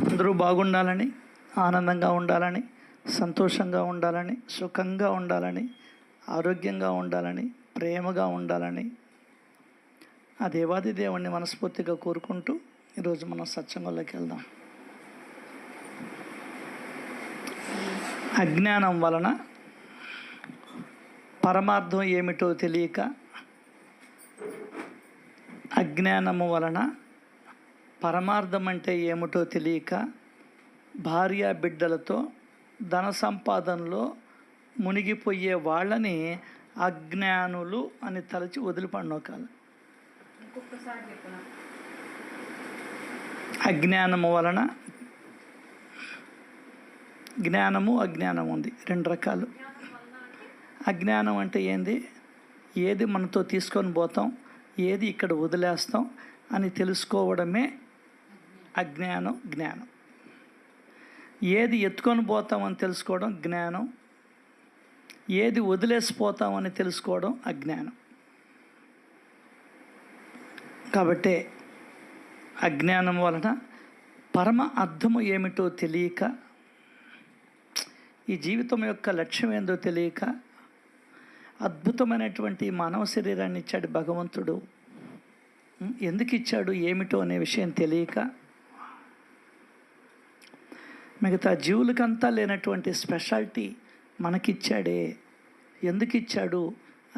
అందరూ బాగుండాలని, ఆనందంగా ఉండాలని, సంతోషంగా ఉండాలని, సుఖంగా ఉండాలని, ఆరోగ్యంగా ఉండాలని, ప్రేమగా ఉండాలని ఆ దేవాది దేవుణ్ణి మనస్ఫూర్తిగా కోరుకుంటూ ఈరోజు మనం సత్సంగంలోకి వెళ్దాం. అజ్ఞానం వలన పరమార్థం ఏమిటో తెలియక, అజ్ఞానము వలన పరమార్థం అంటే ఏమిటో తెలియక భార్య బిడ్డలతో ధన సంపాదనలో మునిగిపోయే వాళ్ళని అజ్ఞానులు అని తలచి వదిలిపడినోకాలి. అజ్ఞానము వలన జ్ఞానము అజ్ఞానం ఉంది, రెండు రకాలు. అజ్ఞానం అంటే ఏంది? ఏది మనతో తీసుకొని పోతాం, ఏది ఇక్కడ వదిలేస్తాం అని తెలుసుకోవడమే అజ్ఞానం. జ్ఞానం ఏది ఎత్తుకొని పోతామని తెలుసుకోవడం జ్ఞానం, ఏది వదిలేసిపోతామని తెలుసుకోవడం అజ్ఞానం. కాబట్టి అజ్ఞానం వలన పరమ అర్థము ఏమిటో తెలియక, ఈ జీవితం యొక్క లక్ష్యం ఏందో తెలియక, అద్భుతమైనటువంటి మానవ శరీరాన్ని ఇచ్చాడు భగవంతుడు. ఎందుకు ఇచ్చాడు, ఏమిటో అనే విషయం తెలియక, మిగతా జీవులకంతా లేనటువంటి స్పెషాలిటీ మనకిచ్చాడే, ఎందుకు ఇచ్చాడు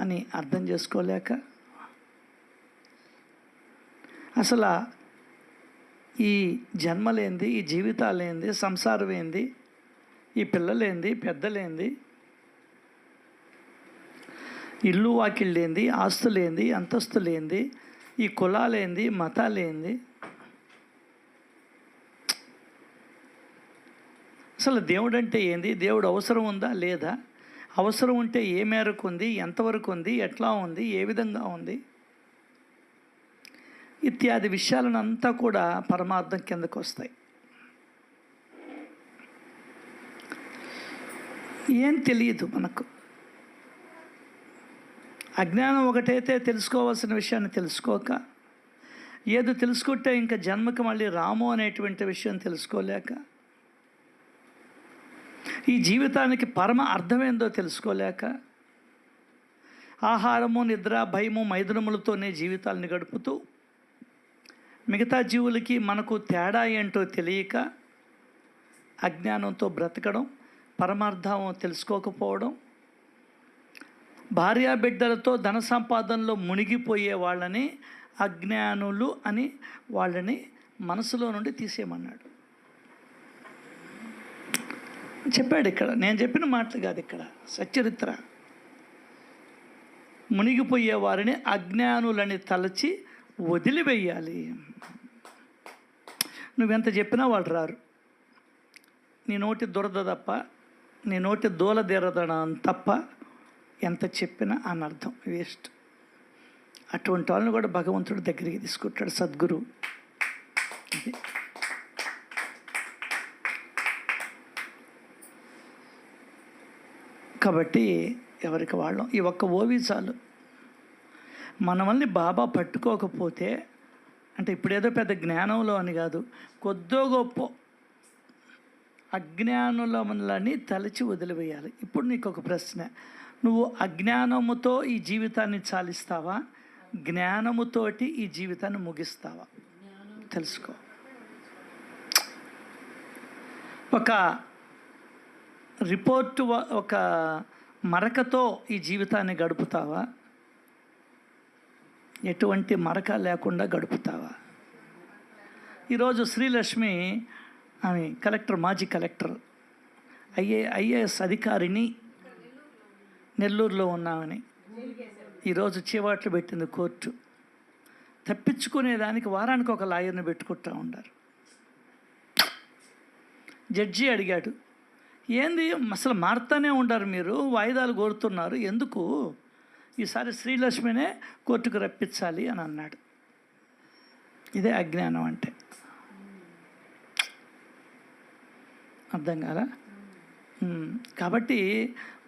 అని అర్థం చేసుకోలేక, అసలు ఈ జన్మలేంది, ఈ జీవితాలేంది, సంసారం ఏంది, ఈ పిల్లలేంది, పెద్దలేంది, ఇల్లు వాకిళ్ళేంది, ఆస్తులేంది, అంతస్తులేంది, ఈ కులాలేంది, మతాలేంది, అసలు దేవుడు అంటే ఏంది, దేవుడు అవసరం ఉందా లేదా, అవసరం ఉంటే ఏ మేరకు ఉంది, ఎంతవరకు ఉంది, ఎట్లా ఉంది, ఏ విధంగా ఉంది, ఇత్యాది విషయాలను అంతా కూడా పరమార్థం కిందకు వస్తాయి. ఏం తెలియదు మనకు. అజ్ఞానం ఒకటైతే తెలుసుకోవాల్సిన విషయాన్ని తెలుసుకోక, ఏదో తెలుసుకుంటే ఇంకా జన్మకి మళ్ళీ రాము అనేటువంటి విషయం తెలుసుకోలేక, ఈ జీవితానికి పరమ అర్థమేందో తెలుసుకోలేక, ఆహారము, నిద్ర, భయము, మైథునములతోనే జీవితాలను గడుపుతూ మిగతా జీవులకి మనకు తేడా ఏంటో తెలియక అజ్ఞానంతో బ్రతకడం, పరమార్థం తెలుసుకోకపోవడం, భార్యాబిడ్డలతో ధన సంపాదనలో మునిగిపోయే వాళ్ళని అజ్ఞానులు అని వాళ్ళని మనసులో నుండి తీసేయమన్నాడు. చెప్పాడు ఇక్కడ, నేను చెప్పిన మాటలు కాదు, ఇక్కడ సచ్చరిత్ర. మునిగిపోయే వారిని అజ్ఞానులని తలచి వదిలివేయాలి. నువ్వెంత చెప్పినా వాళ్ళు రారు. నీ నోటి దురద తప్ప, నీ నోటి దూలదీరదడం తప్ప ఎంత చెప్పినా అనర్థం, వేస్ట్. అటువంటి వాళ్ళని కూడా భగవంతుడు దగ్గరికి తీసుకుంటాడు, సద్గురు. కాబట్టి ఎవరికి వాళ్ళం ఈ ఒక్క ఓవి చాలు. మనల్ని బాబా పట్టుకోకపోతే, అంటే ఇప్పుడేదో పెద్ద జ్ఞానంలో అని కాదు, కొద్దో గొప్ప అజ్ఞానులని తలచి వదిలివేయాలి. ఇప్పుడు నీకు ఒక ప్రశ్న, నువ్వు అజ్ఞానముతో ఈ జీవితాన్ని చాలిస్తావా, జ్ఞానముతోటి ఈ జీవితాన్ని ముగిస్తావా? తెలుసుకో. ఒక రిపోర్టు, ఒక మరకతో ఈ జీవితాన్ని గడుపుతావా, ఎటువంటి మరక లేకుండా గడుపుతావా? ఈరోజు శ్రీలక్ష్మి, ఆమె కలెక్టర్, మాజీ కలెక్టర్, ఐఏఎస్ అధికారిని, నెల్లూరులో ఉన్నామని ఈరోజు చీవాట్లు పెట్టింది కోర్టు. తప్పించుకునేదానికి వారానికి ఒక లాయర్ని పెట్టుకుంటూ ఉన్నారు. జడ్జి అడిగాడు, ఏంది అసలు మారుతూనే ఉండారు మీరు, వాయిదాలు కోరుతున్నారు ఎందుకు, ఈసారి శ్రీలక్ష్మినే కోర్టుకు రప్పించాలి అని అన్నాడు. ఇదే అజ్ఞానం అంటే. అర్థం కాదా? కాబట్టి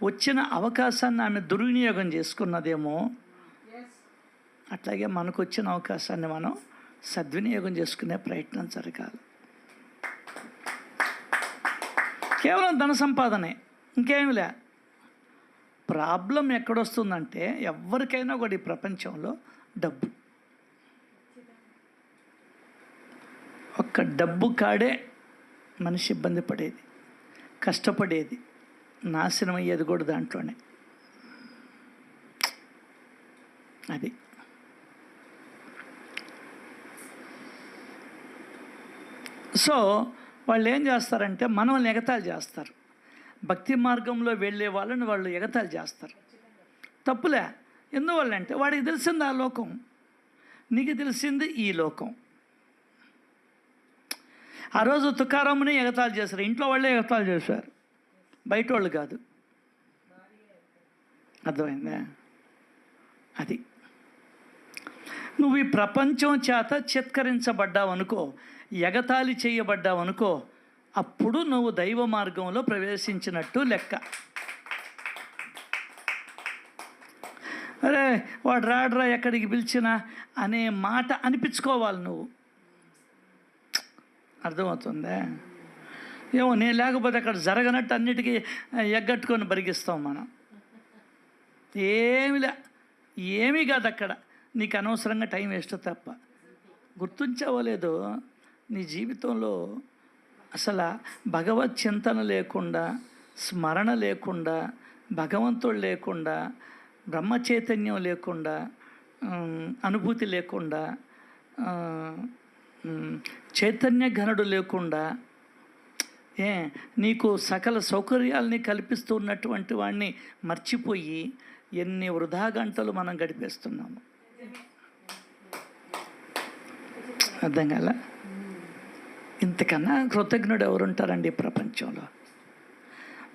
వచ్చిన అవకాశాన్ని ఆమె దుర్వినియోగం చేసుకున్నదేమో, అట్లాగే మనకు వచ్చిన అవకాశాన్ని మనం సద్వినియోగం చేసుకునే ప్రయత్నం జరగాలి. కేవలం ధన సంపాదనే, ఇంకేమిలే. ప్రాబ్లం ఎక్కడొస్తుందంటే ఎవరికైనా కూడా ఈ ప్రపంచంలో డబ్బు. ఒక్క డబ్బు కాడే మనిషి ఇబ్బంది పడేది, కష్టపడేది, నాశనం అయ్యేది కూడా దాంట్లోనే. అది సో వాళ్ళు ఏం చేస్తారంటే మనల్ని ఎగతాళి చేస్తారు. భక్తి మార్గంలో వెళ్ళే వాళ్ళని వాళ్ళు ఎగతాళి చేస్తారు. తప్పులే. ఎందువల్లంటే వాడికి తెలిసింది ఆ లోకం, నీకు తెలిసింది ఈ లోకం. ఆ రోజు తుకారాముని ఎగతాళి చేశారు, ఇంట్లో వాళ్ళే ఎగతాళి చేశారు, బయట వాళ్ళు కాదు. అర్థమైందా? అది నువ్వు ఈ ప్రపంచం చేత చిత్కరించబడ్డావనుకో, ఎగతాళి చేయబడ్డావనుకో, అప్పుడు నువ్వు దైవ మార్గంలో ప్రవేశించినట్టు లెక్క. అరే వాడు రాడ్రా ఎక్కడికి పిలిచినా అనే మాట అనిపించుకోవాలి నువ్వు. అర్థమవుతుందా? ఏమో నేను లేకపోతే అక్కడ జరగనట్టు అన్నిటికీ ఎగ్గట్టుకొని బరిగిస్తాం మనం. ఏమీ కాదు అక్కడ. నీకు అనవసరంగా టైం వేస్ట్ తప్ప. గుర్తించవలేదు నీ జీవితంలో అసలు భగవత్ చింతన లేకుండా, స్మరణ లేకుండా, భగవంతుడు లేకుండా, బ్రహ్మ చైతన్యం లేకుండా, అనుభూతి లేకుండా, చైతన్య ఘనుడు లేకుండా, నీకు సకల సౌకర్యాలని కల్పిస్తున్నటువంటి వాడిని మర్చిపోయి ఎన్ని వృధా గంటలు మనం గడిపేస్తున్నాము. అర్థం కాల? ఇంతకన్నా కృతజ్ఞుడు ఎవరుంటారండి ఈ ప్రపంచంలో?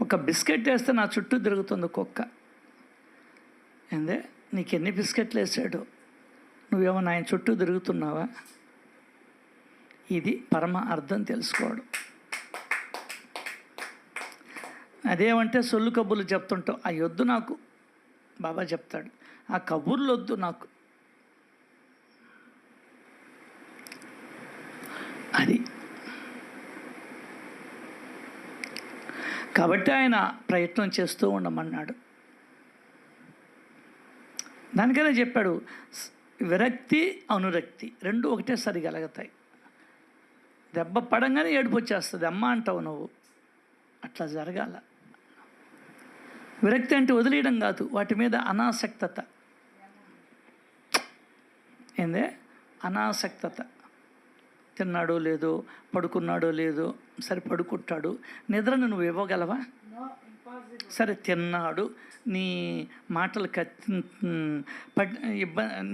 ఒక బిస్కెట్ వేస్తే నా చుట్టూ తిరుగుతుంది కుక్క. ఏందే నీకు ఎన్ని బిస్కెట్లు వేసాడు, నువ్వేమో ఆయన చుట్టూ తిరుగుతున్నావా? ఇది పరమ అర్థం తెలుసుకోవడం. అదేమంటే సొల్లు కబుర్లు చెప్తుంటావు, ఆ యొద్దు నాకు. బాబా చెప్తాడు, ఆ కబుర్లు వద్దు నాకు. అది కాబట్టి ఆయన ప్రయత్నం చేస్తూ ఉండమన్నాడు. దానికైనా చెప్పాడు, విరక్తి అనురక్తి రెండు ఒకటేసారి కలుగుతాయి. దెబ్బ పడంగానే ఏడుపు వచ్చేస్తుంది, అమ్మ అంటావు నువ్వు. అట్లా జరగాల. విరక్తి అంటే వదిలేయడం కాదు, వాటి మీద అనాసక్తత. ఏందే అనాసక్తత. తిన్నాడో లేదో, పడుకున్నాడో లేదో, సరే పడుకుంటాడు, నిద్రను నువ్వు ఇవ్వగలవా? సరే తిన్నాడు, నీ మాటలు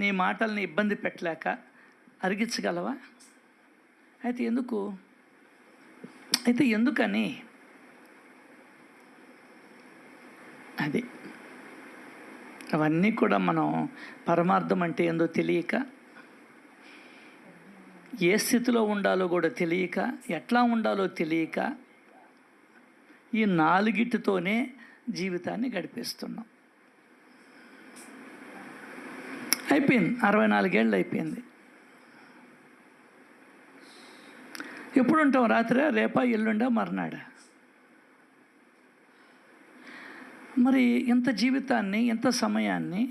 నీ మాటల్ని ఇబ్బంది పెట్టలేక అరిగించగలవా? అయితే ఎందుకని? అది అవన్నీ కూడా మనం పరమార్థం అంటే ఏందో తెలియక, ఏ స్థితిలో ఉండాలో కూడా తెలియక, ఎట్లా ఉండాలో తెలియక ఈ నాలుగిటితోనే జీవితాన్ని గడిపేస్తున్నాం. అయిపోయింది, 64 ఏళ్ళు అయిపోయింది. ఎప్పుడు ఉంటాం? రాత్రి, రేపా, ఎల్లుండా, మర్నాడా? మరి ఇంత జీవితాన్ని, ఇంత సమయాన్ని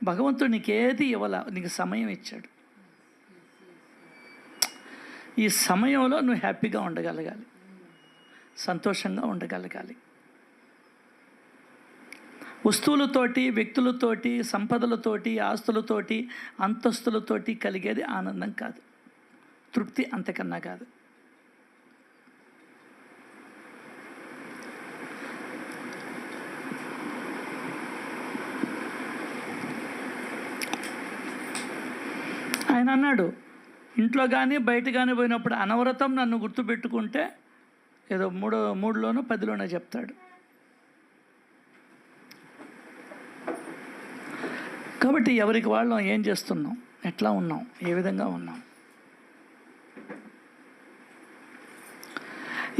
భగవంతుడు నీకు ఏది ఇవ్వాల, నీకు సమయం ఇచ్చాడు. ఈ సమయంలో నువ్వు హ్యాపీగా ఉండగలగాలి, సంతోషంగా ఉండగలగాలి. వస్తువులతోటి, వ్యక్తులతోటి, సంపదలతోటి, ఆస్తులతోటి, అంతస్తులతోటి కలిగేది ఆనందం కాదు, తృప్తి అంతకన్నా కాదు. ఆయన అన్నాడు, ఇంట్లో కానీ బయట కానీ పోయినప్పుడు అనవరతం నన్ను గుర్తుపెట్టుకుంటే, ఏదో 3లోనో 10లోనో చెప్తాడు. కాబట్టి ఎవరికి వాళ్ళం ఏం చేస్తున్నాం, ఎట్లా ఉన్నాం, ఏ విధంగా ఉన్నాం,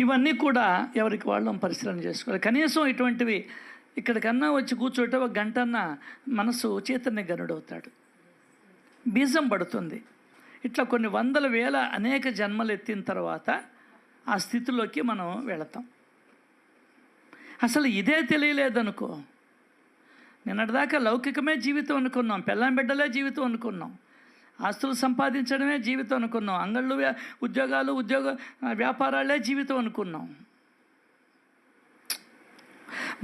ఇవన్నీ కూడా ఎవరికి వాళ్ళం పరిశీలన చేసుకోవాలి. కనీసం ఇటువంటివి ఇక్కడికన్నా వచ్చి కూర్చోటే 1 గంటన్నా మనసు చైతన్య గనుడవుతాడు, బీజం పడుతుంది. ఇట్లా కొన్ని వందల వేల అనేక జన్మలు ఎత్తిన తర్వాత ఆ స్థితిలోకి మనం వెళతాం. అసలు ఇదే తెలియలేదనుకో, నిన్నటిదాకా లౌకికమే జీవితం అనుకున్నాం, పెళ్ళాం బిడ్డలే జీవితం అనుకున్నాం, ఆస్తులు సంపాదించడమే జీవితం అనుకున్నాం, అంగళ్ళు వ్యాపారాలే జీవితం అనుకున్నాం,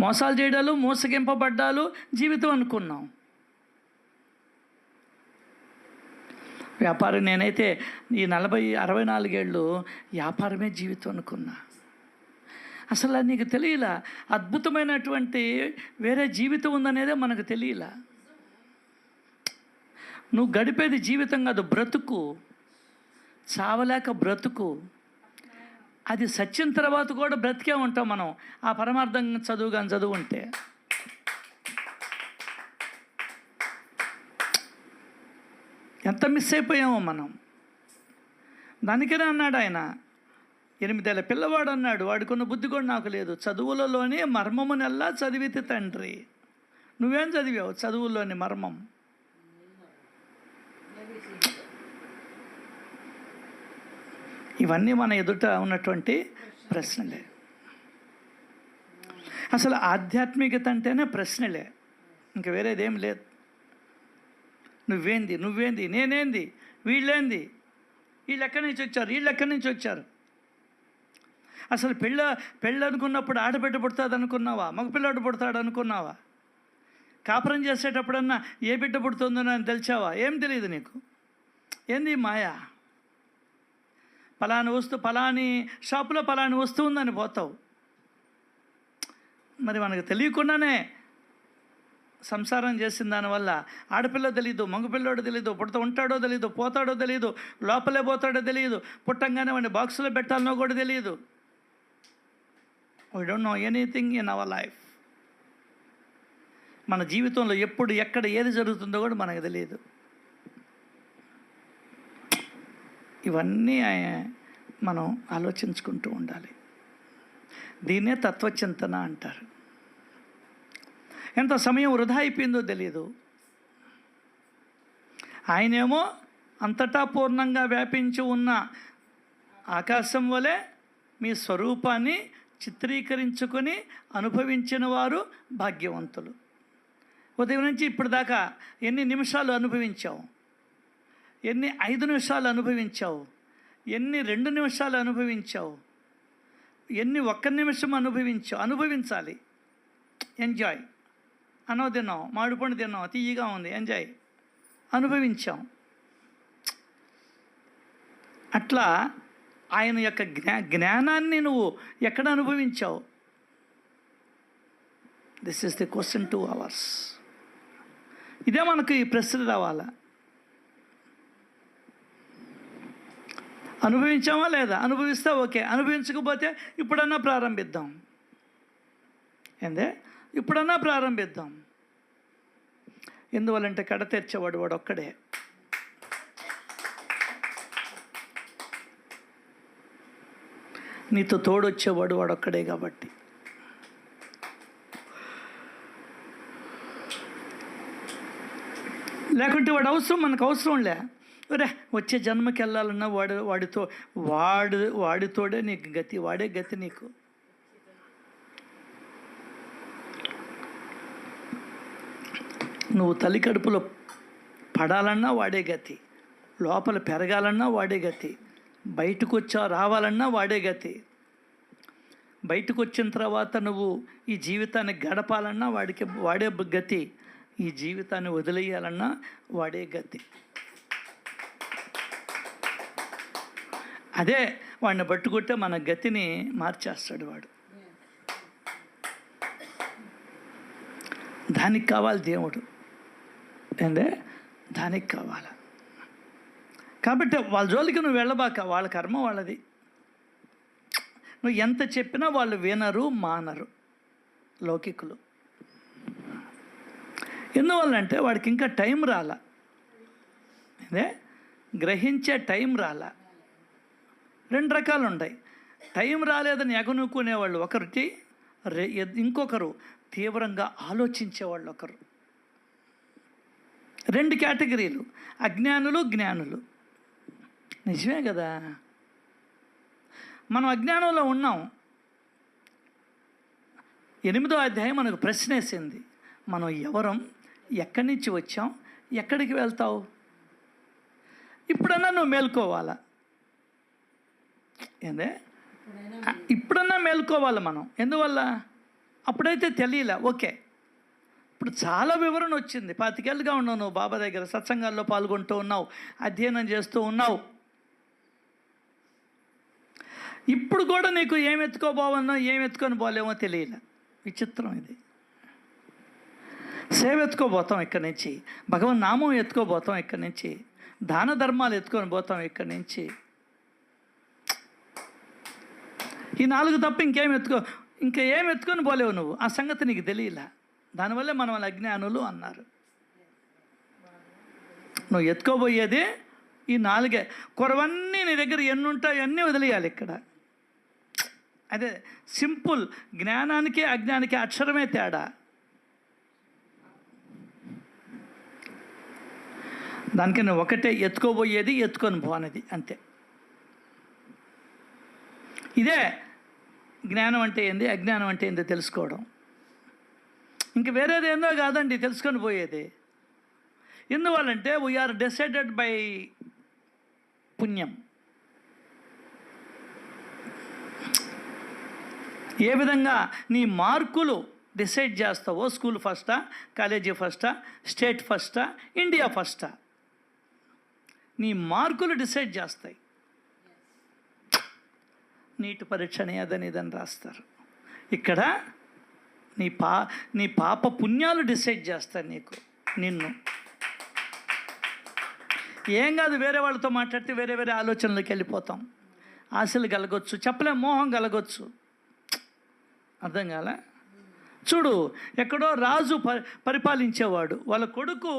మోసాలు చేయడాలు మోసగింపబడ్డాలు జీవితం అనుకున్నాం. వ్యాపారం నేనైతే ఈ 64 ఏళ్ళు వ్యాపారమే జీవితం అనుకున్నా. అసలు నీకు తెలియలా, అద్భుతమైనటువంటి వేరే జీవితం ఉందనేదే మనకు తెలియలా. నువ్వు గడిపేది జీవితం కాదు, బ్రతుకు, చావలేక బ్రతుకు. అది సచ్చిన తర్వాత కూడా బ్రతికే ఉంటాం మనం, ఆ పరమార్థం చదువు ఉంటే. ఎంత మిస్ అయిపోయామో మనం. దానికనే అన్నాడు ఆయన, 8 ఏళ్ల పిల్లవాడు అన్నాడు, వాడికున్న బుద్ధి కూడా నాకు లేదు, చదువులలోనే మర్మమునెల్లా చదివితే తండ్రి. నువ్వేం చదివావు చదువుల్లోని మర్మం? ఇవన్నీ మన ఎదుట ఉన్నటువంటి ప్రశ్నలే. అసలు ఆధ్యాత్మికత అంటేనే ప్రశ్నలే, ఇంక వేరేదేం లేదు. నువ్వేంది, నేనేంది, వీళ్ళేంది, వీళ్ళు ఎక్కడి నుంచి వచ్చారు. అసలు పెళ్ళి అనుకున్నప్పుడు ఆడబిడ్డ పుడతాడు అనుకున్నావా, మగపిల్లాడు పుడతాడు అనుకున్నావా? కాపురం చేసేటప్పుడన్నా ఏ బిడ్డ పుడుతుందో అని తెలిసావా? ఏం తెలియదు నీకు. ఏంది మాయా? పలాని షాపులో పలాని వస్తువు ఉందని పోతావు. మరి మనకు తెలియకుండానే సంసారం చేసిన దానివల్ల ఆడపిల్ల తెలీదు, మగపిల్లోడు తెలీదు, పుడతా ఉంటాడో తెలీదు, పోతాడో తెలీదు, లోపలే పోతాడో తెలియదు, పుట్టంగానే వాడిని బాక్సులో పెట్టాలనో కూడా తెలియదు. We don't know anything in our life. మన జీవితంలో ఎప్పుడు ఎక్కడ ఏది జరుగుతుందో కూడా మనకు తెలియదు. ఇవన్నీ మనం ఆలోచించుకుంటూ ఉండాలి. దీన్నే తత్వచింతన అంటారు. ఎంత సమయం వృధా అయిపోయిందో తెలియదు. ఆయనేమో అంతటా పూర్ణంగా వ్యాపించి ఉన్న ఆకాశం వలె మీ స్వరూపాన్ని చిత్రీకరించుకొని అనుభవించిన వారు భాగ్యవంతులు. ఉదయం నుంచి ఇప్పటిదాకా ఎన్ని నిమిషాలు అనుభవించావు, ఎన్ని 5 నిమిషాలు అనుభవించావు, ఎన్ని 2 నిమిషాలు అనుభవించావు, ఎన్ని 1 నిమిషం అనుభవించాలి. ఎంజాయ్. అనో తిన్నాం, మామిడిపండు తిన్నాం, తీయగా ఉంది, ఎంజాయ్, అనుభవించాం. అట్లా ఆయన యొక్క జ్ఞానాన్ని నువ్వు ఎక్కడ అనుభవించావు? This is the question to ours. ఇదే మనకు ఈ ప్రశ్న రావాలా. అనుభవించామా లేదా? అనుభవిస్తే ఓకే, అనుభవించకపోతే ఇప్పుడన్నా ప్రారంభిద్దాం. ఇప్పుడన్నా ప్రారంభిద్దాం. ఎందువల్లంటే కడ తెర్చేవాడు వాడు ఒక్కడే. నీతో తోడొచ్చేవాడు వాడొక్కడే కాబట్టి. లేకుంటే మనకు అవసరం లే. రే వచ్చే జన్మకి వెళ్ళాలన్నా వాడితోడే నీకు గతి, వాడే గతి నీకు. నువ్వు తల్లి కడుపులో పడాలన్నా వాడే గతి, లోపల పెరగాలన్నా వాడే గతి, బయటకు రావాలన్నా వాడే గతి, బయటకు వచ్చిన తర్వాత నువ్వు ఈ జీవితాన్ని గడపాలన్నా వాడే గతి, ఈ జీవితాన్ని వదిలేయాలన్నా వాడే గతి. అదే వాడిని పట్టుకుంటే మన గతిని మార్చేస్తాడు వాడు. దానికి కావాలి దేవుడు. దానికి కావాలి. కాబట్టి వాళ్ళ జోలికి నువ్వు వెళ్ళబాక, వాళ్ళ కర్మ వాళ్ళది. నువ్వు ఎంత చెప్పినా వాళ్ళు వినరు, మానరు లౌకికులు. ఎందువల్లంటే వాడికి ఇంకా టైం రాలా, గ్రహించే టైం రాలా. 2 రకాలు ఉంటాయి. టైం రాలేదని ఎగనుకునేవాళ్ళు ఒకరికి, ఇంకొకరు తీవ్రంగా ఆలోచించేవాళ్ళు ఒకరు. 2 కేటగిరీలు, అజ్ఞానులు, జ్ఞానులు. నిజమే కదా. మనం అజ్ఞానంలో ఉన్నాం. 8వ అధ్యాయం మనకు ప్రశ్న వేసింది, మనం ఎవరం, ఎక్కడి నుంచి వచ్చాం, ఎక్కడికి వెళ్తావు. ఇప్పుడన్నా నువ్వు మేల్కోవాలా. ఏందే ఇప్పుడన్నా మేల్కోవాలి మనం. ఎందువల్ల? అప్పుడైతే తెలియలే. ఓకే, ఇప్పుడు చాలా వివరణ వచ్చింది. 25 ఏళ్ళుగా ఉన్నావు నువ్వు బాబా దగ్గర, సత్సంగాల్లో పాల్గొంటూ ఉన్నావు, అధ్యయనం చేస్తూ ఉన్నావు. ఇప్పుడు కూడా నీకు ఏం ఎత్తుకోబోవన్నో ఏం ఎత్తుకొని పోలేమో తెలియలే. విచిత్రం ఇది. సేవ ఎత్తుకోబోతాం ఇక్కడి నుంచి, భగవన్ నామం ఎత్తుకోబోతాం ఇక్కడి నుంచి, దాన ధర్మాలు ఎత్తుకొని పోతాం ఇక్కడి నుంచి. ఈ 4 తప్ప ఇంకా ఏం ఎత్తుకొని పోలేవు నువ్వు. ఆ సంగతి నీకు తెలియలే. దానివల్లే మనం వాళ్ళ అజ్ఞానులు అన్నారు. నువ్వు ఎత్తుకోబోయేది ఈ 4. కొరవన్నీ నీ దగ్గర ఎన్ని ఉంటాయో అన్నీ వదిలేయాలి ఇక్కడ. అదే సింపుల్. జ్ఞానానికి అజ్ఞానికి అక్షరమే తేడా. దానికి నువ్వు ఒకటే, ఎత్తుకోబోయేది ఎత్తుకొని పోనేది, అంతే. ఇదే జ్ఞానం అంటే ఏంది, అజ్ఞానం అంటే ఏందో తెలుసుకోవడం. ఇంక వేరేది ఏందో కాదండి తెలుసుకొని పోయేది. ఎందువల్లంటే వీఆర్ డిసైడెడ్ బై పుణ్యం. ఏ విధంగా నీ మార్కులు డిసైడ్ చేస్తావో, స్కూల్ ఫస్టా, కాలేజీ ఫస్టా, స్టేట్ ఫస్టా, ఇండియా ఫస్టా, నీ మార్కులు డిసైడ్ చేస్తాయి. నీట్ పరీక్షని అదని ఇదని రాస్తారు. ఇక్కడ నీ పాప పుణ్యాలు డిసైడ్ చేస్తాయి నిన్ను. ఏం కాదు, వేరే వాళ్ళతో మాట్లాడితే వేరే ఆలోచనలకు వెళ్ళిపోతాం. ఆశలు కలగొచ్చు, చెప్పలేం, మోహం కలగొచ్చు. అర్థం కాలే? చూడు, ఎక్కడో రాజు పరిపాలించేవాడు, వాళ్ళ కొడుకు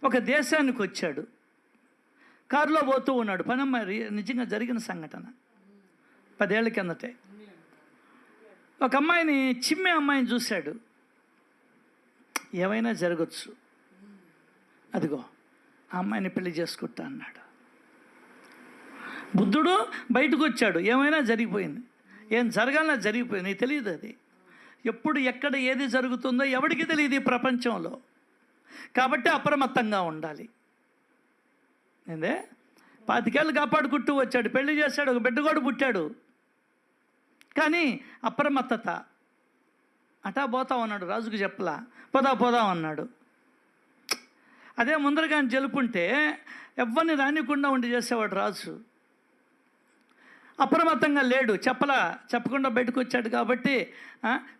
ఒక దేశానికి వచ్చాడు, కారులో పోతూ ఉన్నాడు. పనమ్మ నిజంగా జరిగిన సంఘటన 10 ఏళ్ల కిందటే. ఒక అమ్మాయిని, చిమ్మే అమ్మాయిని చూశాడు. ఏమైనా జరగచ్చు, అదిగో ఆ అమ్మాయిని పెళ్లి చేసుకుంటా అన్నాడు. బుద్ధుడు బయటకు వచ్చాడు, ఏమైనా జరిగిపోయింది. ఏం జరగాలన్నా జరిగిపోయింది. నీకు తెలియదు అది. ఎప్పుడు ఎక్కడ ఏది జరుగుతుందో ఎవరికి తెలియదు ఈ ప్రపంచంలో. కాబట్టి అప్రమత్తంగా ఉండాలి. ఏందే 25 ఏళ్ళు కాపాడుకుంటూ వచ్చాడు, పెళ్లి చేశాడు, ఒక బిడ్డ కూడా పుట్టాడు. కానీ అప్రమత్తత. అటా పోతాం అన్నాడు, రాజుకు చెప్పలా. పోదాం అన్నాడు. అదే ముందరగా జలుపుంటే ఎవరిని రానికుండా ఉండి చేసేవాడు రాజు. అప్రమత్తంగా లేడు, చెప్పకుండా బయటకు వచ్చాడు. కాబట్టి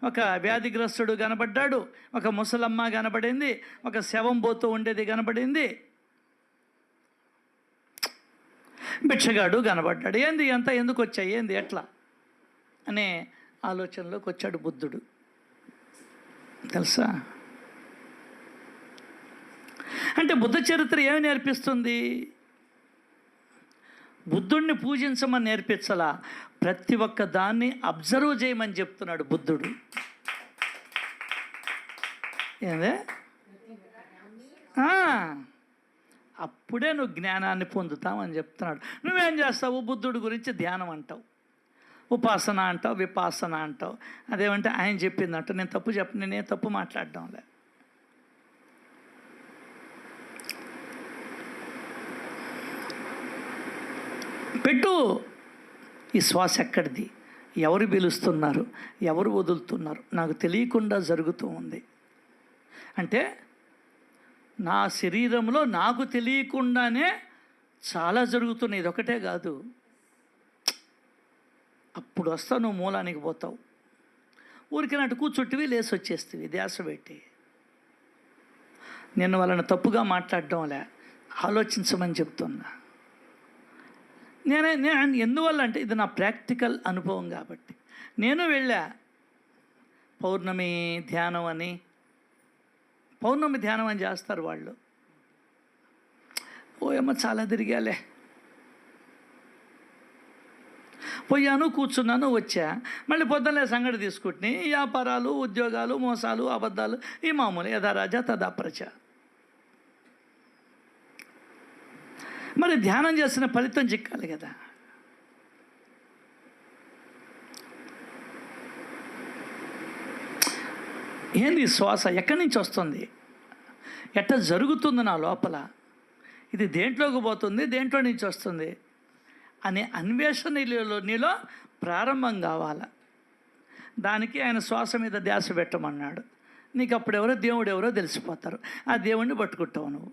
ఒక వ్యాధిగ్రస్తుడు కనబడ్డాడు, ఒక ముసలమ్మ కనబడింది, ఒక శవం పోతూ ఉండేది కనబడింది, భిక్షగాడు కనబడ్డాడు. ఏంది అంతా ఎందుకు వచ్చాయి, ఏంది ఎట్లా అనే ఆలోచనలోకి వచ్చాడు బుద్ధుడు. తెలుసా? అంటే బుద్ధ చరిత్ర ఏమి నేర్పిస్తుంది? బుద్ధుడిని పూజించమని నేర్పించలా, ప్రతి ఒక్క దాన్ని అబ్జర్వ్ చేయమని చెప్తున్నాడు బుద్ధుడు. ఏందే? అప్పుడే నువ్వు జ్ఞానాన్ని పొందుతామని చెప్తున్నాడు. నువ్వేం చేస్తావు? బుద్ధుడి గురించి ధ్యానం అంటావు, ఉపాసన అంటావు, విపాసన అంటావు. అదేమంటే ఆయన చెప్పిందంట. నేనే తప్పు మాట్లాడడంలే. పెట్టు. ఈ శ్వాస ఎక్కడిది, ఎవరు పిలుస్తున్నారు, ఎవరు వదులుతున్నారు, నాకు తెలియకుండా జరుగుతూ ఉంది. అంటే నా శరీరంలో నాకు తెలియకుండానే చాలా జరుగుతున్నాయి. ఇదొకటే కాదు. అప్పుడు వస్తావు, నువ్వు మూలానికి పోతావు. ఊరికి నటు కూర్చుంటివి, లేసి వచ్చేస్తేవి ధ్యాస పెట్టి. నేను వాళ్ళని తప్పుగా మాట్లాడడంలే, ఆలోచించమని చెప్తున్నా. నేను ఎందువల్ల అంటే ఇది నా ప్రాక్టికల్ అనుభవం కాబట్టి. నేను వెళ్ళా పౌర్ణమి ధ్యానం అని చేస్తారు వాళ్ళు. ఏమో చాలా తిరిగాలే, పోయాను, కూర్చున్నాను, వచ్చా. మళ్ళీ పొద్దున్నే సంగతి తీసుకుంటుని వ్యాపారాలు, ఉద్యోగాలు, మోసాలు, అబద్ధాలు, ఈ మామూలు యథా రాజా తదా ప్రజ. మరి ధ్యానం చేసిన ఫలితం చిక్కాలి కదా. ఏంది శ్వాస ఎక్కడి నుంచి వస్తుంది, ఎట్లా జరుగుతుంది నా లోపల, ఇది దేంట్లోకి పోతుంది, దేంట్లో నుంచి వస్తుంది అనే అన్వేషణ నీలో ప్రారంభం కావాలి. దానికి ఆయన శ్వాస మీద ధ్యాస పెట్టమన్నాడు. నీకు అప్పుడు దేవుడు ఎవరో తెలిసిపోతారు. ఆ దేవుణ్ణి పట్టుకుంటావు నువ్వు.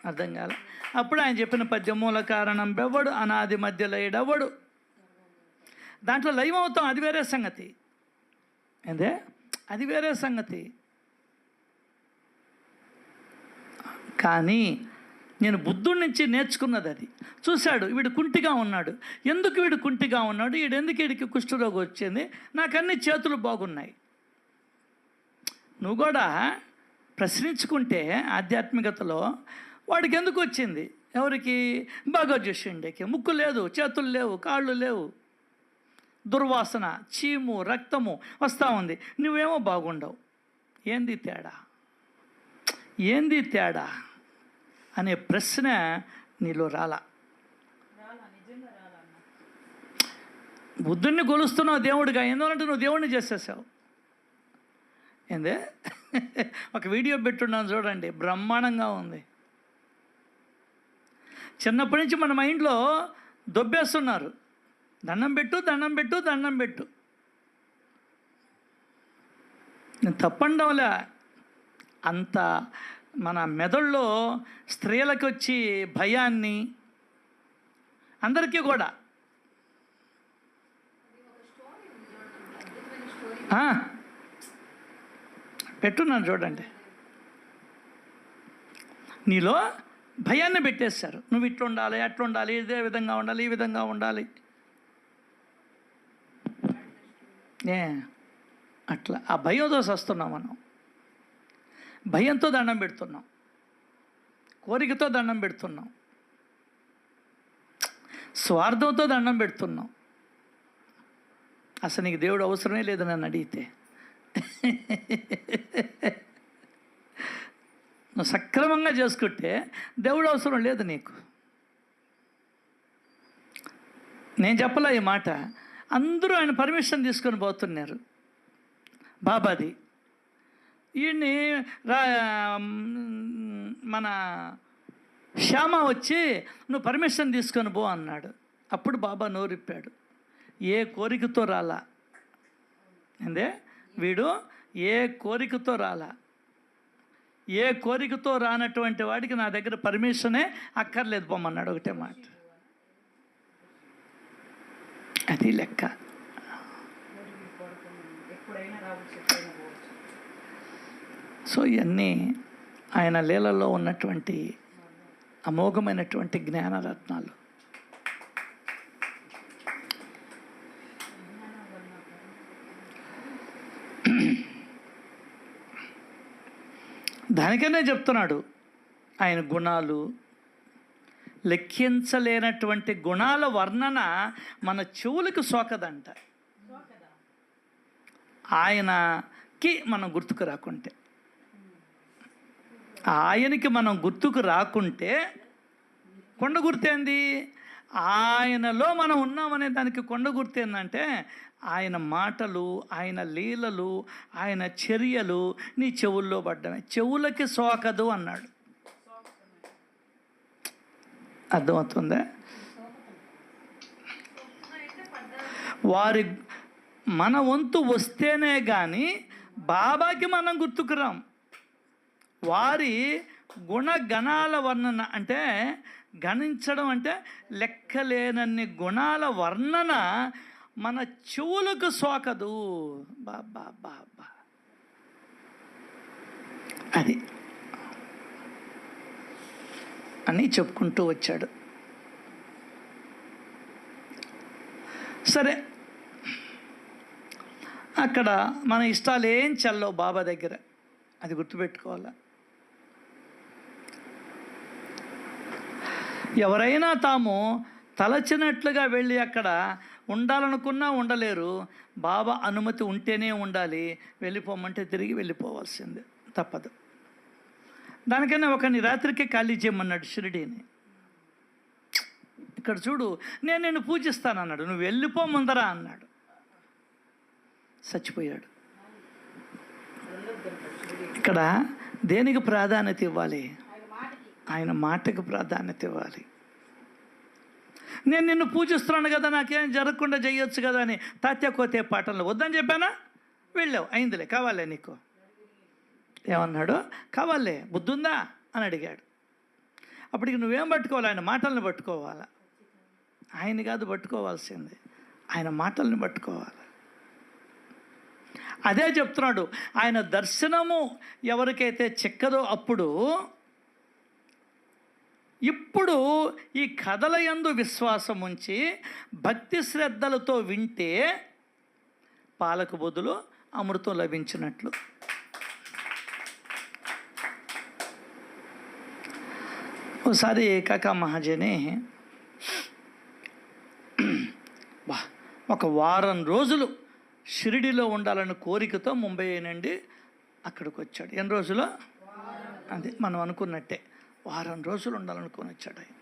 అర్థం కాల. అప్పుడు ఆయన చెప్పిన పద్యమూల కారణం బెవ్వడు, అనాది మధ్య లయడవ్వడు. దాంట్లో లయం అవుతాం, అది వేరే సంగతి. ఏందే, అది వేరే సంగతి. కానీ నేను బుద్ధుడి నుంచి నేర్చుకున్నది అది. చూశాడు, వీడు కుంటిగా ఉన్నాడు. ఎందుకు వీడు కుంటిగా ఉన్నాడు, వీడెందుకు వీడికి కుష్ఠరోగం వచ్చింది, నాకు అన్ని చేతులు బాగున్నాయి. నువ్వు కూడా ప్రశ్నించుకుంటే ఆధ్యాత్మికతలో వాడికి ఎందుకు వచ్చింది, ఎవరికి, భగవద్గీతకి ముక్కు లేదు, చేతులు లేవు, కాళ్ళు లేవు, దుర్వాసన, చీము, రక్తము వస్తూ ఉంది, నువ్వేమో బాగుండవు. ఏంది తేడా, ఏంది తేడా అనే ప్రశ్న నీలో రాలా. బుద్ధుడిని కొలుస్తున్నావు దేవుడిగా, ఎందుకంటే నువ్వు దేవుడిని చేసేసావు. ఏందే, ఒక వీడియో పెట్టున్నాను చూడండి, బ్రహ్మాండంగా ఉంది. చిన్నప్పటి నుంచి మన మైండ్లో దొబ్బేస్తున్నారు, దండం పెట్టు, దండం పెట్టు, దండం పెట్టు. నేను తప్పండంలే, అంత మన మెదడులో స్త్రీలకు వచ్చి భయాన్ని, అందరికీ కూడా పెట్టున్నాను చూడండి. నీలో భయాన్ని పెట్టేస్తారు. నువ్వు ఇట్లా ఉండాలి, అట్లా ఉండాలి, ఇదే విధంగా ఉండాలి, ఈ విధంగా ఉండాలి. అట్లా ఆ భయంతో వస్తున్నాం మనం. భయంతో దండం పెడుతున్నాం, కోరికతో దండం పెడుతున్నాం, స్వార్థంతో దండం పెడుతున్నాం. అసలు నీకు దేవుడు అవసరమే లేదు నన్ను అడిగితే. నువ్వు సక్రమంగా చేసుకుంటే దేవుడు అవసరం లేదు నీకు. నేను చెప్పలే ఈ మాట, అందరూ ఆయన పర్మిషన్ తీసుకొని పోతున్నారు. బాబాది ఈయన్ని మన శ్యామ వచ్చి నువ్వు పర్మిషన్ తీసుకొని పో అన్నాడు. అప్పుడు బాబా నోరిప్పాడు, ఏ కోరికతో రాలా. ఏందే, వీడు ఏ కోరికతో రాలా. ఏ కోరికతో రానటువంటి వాడికి నా దగ్గర పర్మిషనే అక్కర్లేదు పొమ్మన్నాడు. ఒకటే మాట, అది లెక్క. సో ఇవన్నీ ఆయన లీలలో ఉన్నటువంటి అమోఘమైనటువంటి జ్ఞానరత్నాలు. దానికనే చెప్తున్నాడు ఆయన గుణాలు, లెక్కించలేనటువంటి గుణాల వర్ణన మన చెవులకు సోకదంట. ఆయనకి మనం గుర్తుకు రాకుంటే, ఆయనకి మనం గుర్తుకు రాకుంటే కొండ గుర్తేంది, ఆయనలో మనం ఉన్నామనే దానికి కొండ గుర్తేందంటే ఆయన మాటలు, ఆయన లీలలు, ఆయన చర్యలు నీ చెవుల్లో పడ్డమే. చెవులకి సోకదు అన్నాడు. అర్థమవుతుందా? వారి మన వంతు వస్తేనే కానీ బాబాకి మనం గుర్తుకు రాం. వారి గుణగణాల వర్ణన అంటే, గణించడం అంటే లెక్కలేనన్ని గుణాల వర్ణన మన చెవులకు సోకదు. బాబా బాబా, అది అని చెప్పుకుంటూ వచ్చాడు. సరే, అక్కడ మన ఇష్టాలు ఏం చల్లవు బాబా దగ్గర, అది గుర్తుపెట్టుకోవాలా. ఎవరైనా తాము తలచినట్లుగా వెళ్ళి అక్కడ ఉండాలనుకున్నా ఉండలేరు. బాబా అనుమతి ఉంటేనే ఉండాలి. వెళ్ళిపోమంటే తిరిగి వెళ్ళిపోవాల్సిందే, తప్పదు. దానికన్నా ఒకని రాత్రికి ఖాళీ చేయమన్నాడు షిరిడీని. ఇక్కడ చూడు, నేను నిన్ను పూజిస్తాను అన్నాడు, నువ్వు వెళ్ళిపో ముందరా అన్నాడు. చచ్చిపోయాడు. ఇక్కడ దేనికి ప్రాధాన్యత ఇవ్వాలి? ఆయన మాటకు ప్రాధాన్యత ఇవ్వాలి. నేను నిన్ను పూజిస్తున్నాను కదా, నాకేం జరగకుండా చేయొచ్చు కదా అని తాత్య కోతే పాటలు వద్దని చెప్పానా? వెళ్ళావు, అయిందిలే, కావాలే నీకు. ఏమన్నాడు? కావాలే, బుద్ధి ఉందా అని అడిగాడు. అప్పటికి నువ్వేం పట్టుకోవాలి? ఆయన మాటలను పట్టుకోవాలా. ఆయన కాదు పట్టుకోవాల్సింది, ఆయన మాటల్ని పట్టుకోవాలి. అదే చెప్తున్నాడు. ఆయన దర్శనము ఎవరికైతే చిక్కదో అప్పుడు, ఇప్పుడు ఈ కథల యందు విశ్వాసం ఉంచి భక్తి శ్రద్ధలతో వింటే పాలకు బదులు అమృతం లభించినట్లు. ఒకసారి కాకా మహాజని ఒక వారం రోజులు షిరిడిలో ఉండాలని కోరికతో ముంబై నుండి అక్కడికి వచ్చాడు. ఎన్ని రోజులు? అది మనం అనుకున్నట్టే వారం రోజులు ఉండాలనుకొని వచ్చాడు. ఆయన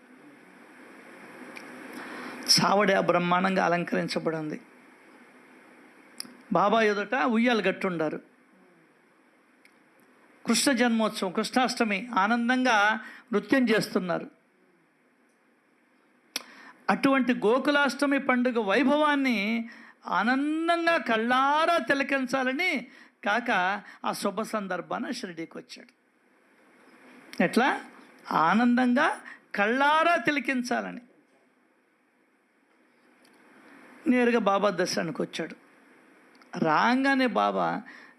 చావడి బ్రహ్మాండంగా అలంకరించబడింది. బాబా ఎదుట ఉయ్యాలు గట్టుండారు. కృష్ణ జన్మోత్సవం, కృష్ణాష్టమి ఆనందంగా నృత్యం చేస్తున్నారు. అటువంటి గోకులాష్టమి పండుగ వైభవాన్ని ఆనందంగా కళ్ళారా తిలకించాలని కాక ఆ శుభ సందర్భాన షిరిడీకి వచ్చాడు. ఎట్లా? ఆనందంగా కళ్ళారా తిలకించాలని. నేరుగా బాబా దర్శనానికి వచ్చాడు. రాగానే బాబా,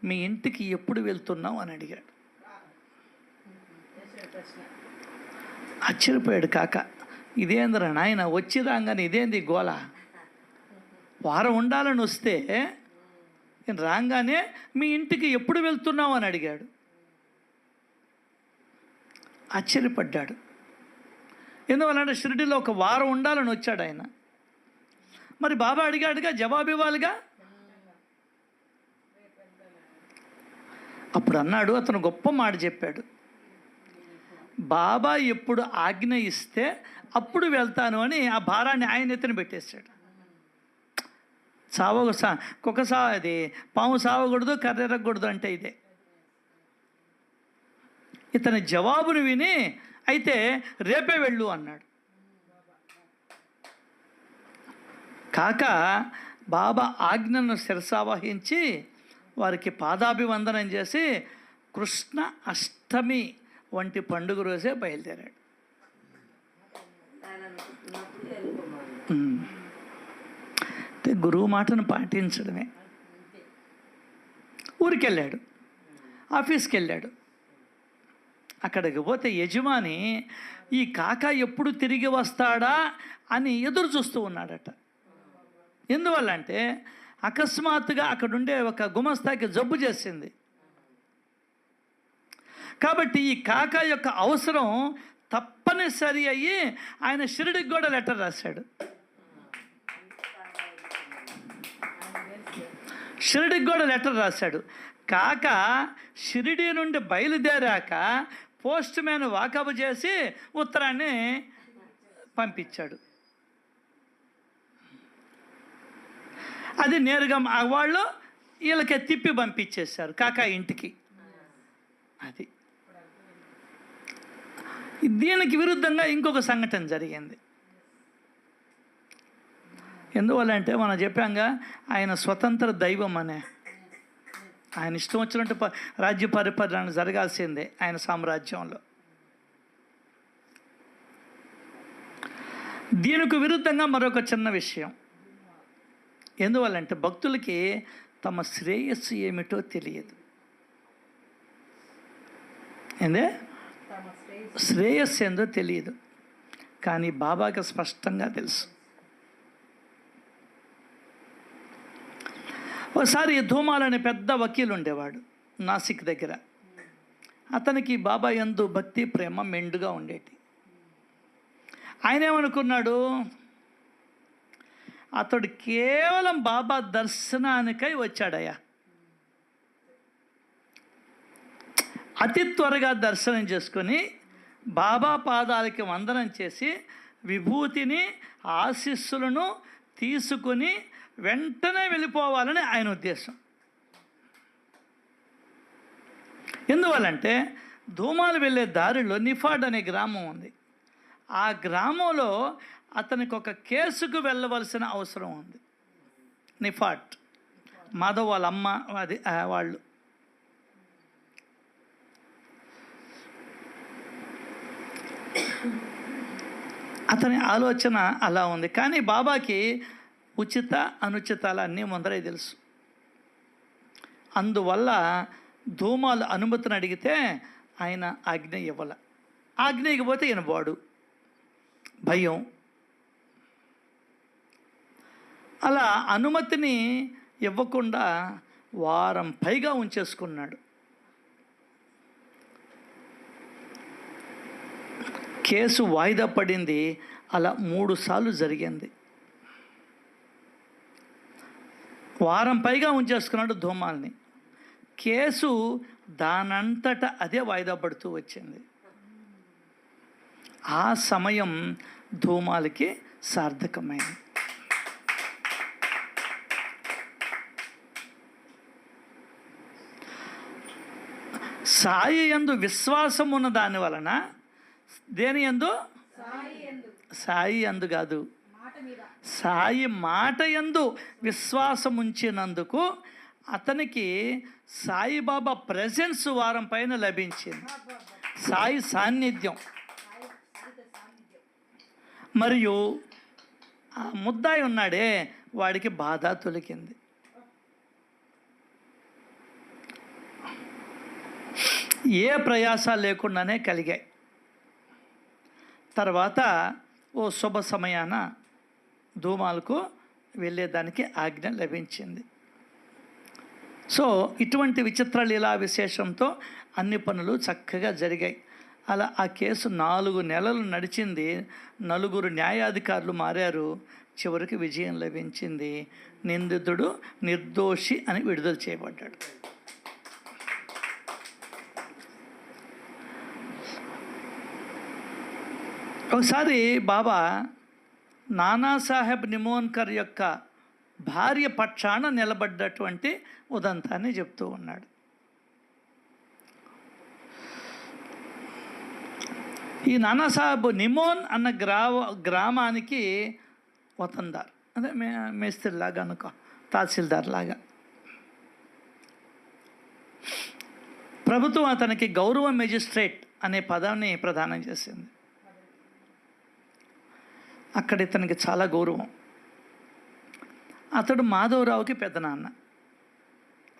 మీ ఇంటికి ఎప్పుడు వెళ్తున్నావు అని అడిగాడు. ఆశ్చర్యపోయాడు కాక. ఇదేంద్రా నాయన, వచ్చి రాగానే ఇదేంది గోల? వారం ఉండాలని వస్తే నేను రాగానే మీ ఇంటికి ఎప్పుడు వెళ్తున్నావు అని అడిగాడు. ఆశ్చర్యపడ్డాడు. ఎందువలన షిరిడిలో ఒక వారం ఉండాలని వచ్చాడు ఆయన. మరి బాబా అడిగాడుగా, జవాబు ఇవ్వాలిగా. అప్పుడు అన్నాడు, అతను గొప్ప మాట చెప్పాడు. బాబా ఎప్పుడు ఆజ్ఞ ఇస్తే అప్పుడు వెళ్తాను అని ఆ భారాన్ని ఆయన ఎత్తున పెట్టేశాడు. అది పాము సావకూడదు, కర్రెరగకూడదు అంటే ఇదే. ఇతని జవాబును విని, అయితే రేపే వెళ్ళు అన్నాడు. కాక బాబా ఆజ్ఞను శిరసావహించి వారికి పాదాభివందనం చేసి కృష్ణ అష్టమి వంటి పండుగ రోజే బయలుదేరాడు. గురువు మాటను పాటించడమే. ఊరికి వెళ్ళాడు, ఆఫీస్కి వెళ్ళాడు. అక్కడికి పోతే యజమాని ఈ కాక ఎప్పుడు తిరిగి వస్తాడా అని ఎదురు చూస్తూ ఉన్నాడట. ఎందువల్ల అంటే అకస్మాత్తుగా అక్కడుండే ఒక గుమస్తాకి జబ్బు చేసింది. కాబట్టి ఈ కాక యొక్క అవసరం తప్పనిసరి అయ్యి ఆయన షిరిడికి కూడా లెటర్ రాశాడు. షిరిడికి కూడా లెటర్ రాశాడు. కాక షిరిడి నుండి బయలుదేరాక పోస్ట్ మ్యాన్ వాకబు చేసి ఉత్తరాన్ని పంపించాడు. అది నేరుగా వాళ్ళు వీళ్ళకి తిప్పి పంపించేశారు కాక ఇంటికి. అది దీనికి విరుద్ధంగా ఇంకొక సంఘటన జరిగింది. ఎందువల్ల అంటే మనం చెప్పాంగా, ఆయన స్వతంత్ర దైవం అనే, ఆయన ఇష్టం వచ్చినట్టు రాజ్య పరిపాలన జరగాల్సిందే ఆయన సామ్రాజ్యంలో. దీనికి విరుద్ధంగా మరొక చిన్న విషయం. ఎందువల్లంటే భక్తులకి తమ శ్రేయస్సు ఏమిటో తెలియదు. ఏందే శ్రేయస్సు ఏందో తెలియదు, కానీ బాబాకి స్పష్టంగా తెలుసు. ఒకసారి ధూమాల్ అనే పెద్ద వకీలు ఉండేవాడు నాసిక్ దగ్గర. అతనికి బాబా యందు భక్తి ప్రేమ మెండుగా ఉండేటి. ఆయన ఏమనుకున్నాడు, అతడు కేవలం బాబా దర్శనానికై వచ్చాడయ్యా, అతి త్వరగా దర్శనం చేసుకొని బాబా పాదాలకి వందనం చేసి విభూతిని ఆశీస్సులను తీసుకుని వెంటనే వెళ్ళిపోవాలని ఆయన ఉద్దేశం. ఎందువల్లంటే ధూమాలు వెళ్ళే దారిలో నిఫాడ్ అనే గ్రామం ఉంది. ఆ గ్రామంలో అతనికి ఒక కేసుకు వెళ్ళవలసిన అవసరం ఉంది. నిఫాడ్ మాధవ్ వాళ్ళ అమ్మ అది వాళ్ళు. అతని ఆలోచన అలా ఉంది. కానీ బాబాకి ఉచిత అనుచితాలు అన్నీ ముందరే తెలుసు. అందువల్ల ధూమాలు అనుమతిని అడిగితే ఆయన ఆజ్ఞ ఇవ్వాల. ఆజ్ఞ ఇవ్వకపోతే ఈయన వాడు భయం. అలా అనుమతిని ఇవ్వకుండా వారం పైగా ఉంచేసుకున్నాడు. కేసు వాయిదా పడింది. అలా 3 సార్లు జరిగింది. వారం పైగా ఉంచేసుకున్నాడు ధూమాల్ని. కేసు దానంతట అదే వాయిదా పడుతూ వచ్చింది. ఆ సమయం ధూమాలకి సార్థకమైంది. సాయి యందు విశ్వాసం ఉన్న దాని వలన, దేని యందు? సాయి యందు కాదు, సాయి మాట యందు విశ్వాసం ఉంచినందుకు అతనికి సాయిబాబా ప్రెజెన్స్ వారం పైన లభించింది. సాయి సాన్నిధ్యం. మరియు ఆ ముద్దాయి ఉన్నాడే వాడికి బాధ తొలగింది. ఏ ప్రయాసాలు లేకుండానే కలిగాయి. తర్వాత ఓ శుభ సమయాన ధూమాలకు వెళ్ళేదానికి ఆజ్ఞ లభించింది. సో ఇటువంటి విచిత్ర లీలా విశేషంతో అన్ని పనులు చక్కగా జరిగాయి. అలా ఆ కేసు 4 నెలలు నడిచింది. 4 న్యాయాధికారులు మారారు. చివరికి విజయం లభించింది. నిందితుడు నిర్దోషి అని విడుదల చేయబడ్డాడు. ఒకసారి బాబా నానాసాహెబ్ నిమోన్కర్ యొక్క భార్య పక్షాన నిలబడ్డటువంటి ఉదంతాన్ని చెప్తూ ఉన్నాడు. ఈ నానాసాహెబ్ నిమోన్ అన్న గ్రామానికి వతందార్, అదే మేస్త్రిలాగా అనుకో, తహసీల్దార్ లాగా. ప్రభుత్వం అతనికి గౌరవ మెజిస్ట్రేట్ అనే పదాన్ని ప్రదానం చేసింది. అక్కడ ఇతనికి చాలా గౌరవం. అతడు మాధవరావుకి పెద్దనాన్న,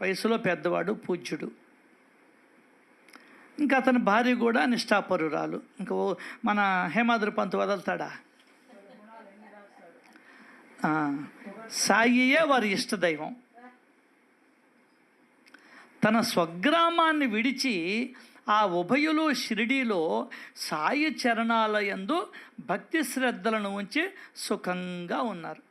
వయసులో పెద్దవాడు, పూజ్యుడు. ఇంకా అతని భార్య కూడా నిష్ఠాపరురాలు. ఇంకా మన హేమాద్రి పంతు వదలుతాడా? సాయియే వారి ఇష్టదైవం. తన స్వగ్రామాన్ని విడిచి ఆ ఉభయులు షిరిడీలో సాయి చరణాలయందు భక్తి శ్రద్ధలను ఉంచి సుఖంగా ఉన్నారు.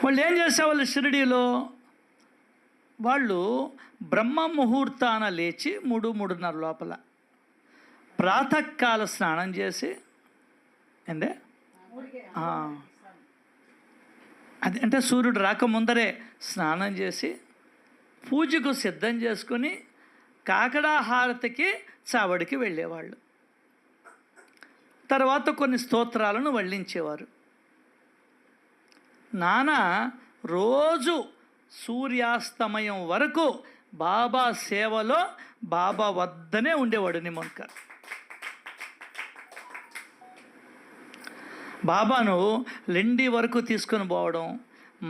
వాళ్ళు ఏం చేసేవాళ్ళు షిరిడీలో? వాళ్ళు బ్రహ్మ ముహూర్తాన లేచి 3-3:30 లోపల ప్రాతకాల స్నానం చేసి, ఏందే అది అంటే సూర్యుడు రాకముందరే స్నానం చేసి పూజకు సిద్ధం చేసుకొని కాకడాహారతికి చావడికి వెళ్ళేవాళ్ళు. తర్వాత కొన్ని స్తోత్రాలను వల్లించేవారు. నాన్న రోజు సూర్యాస్తమయం వరకు బాబా సేవలో బాబా వద్దనే ఉండేవాడు నిమోన్కర్. బాబాను లెండి వరకు తీసుకొని పోవడం,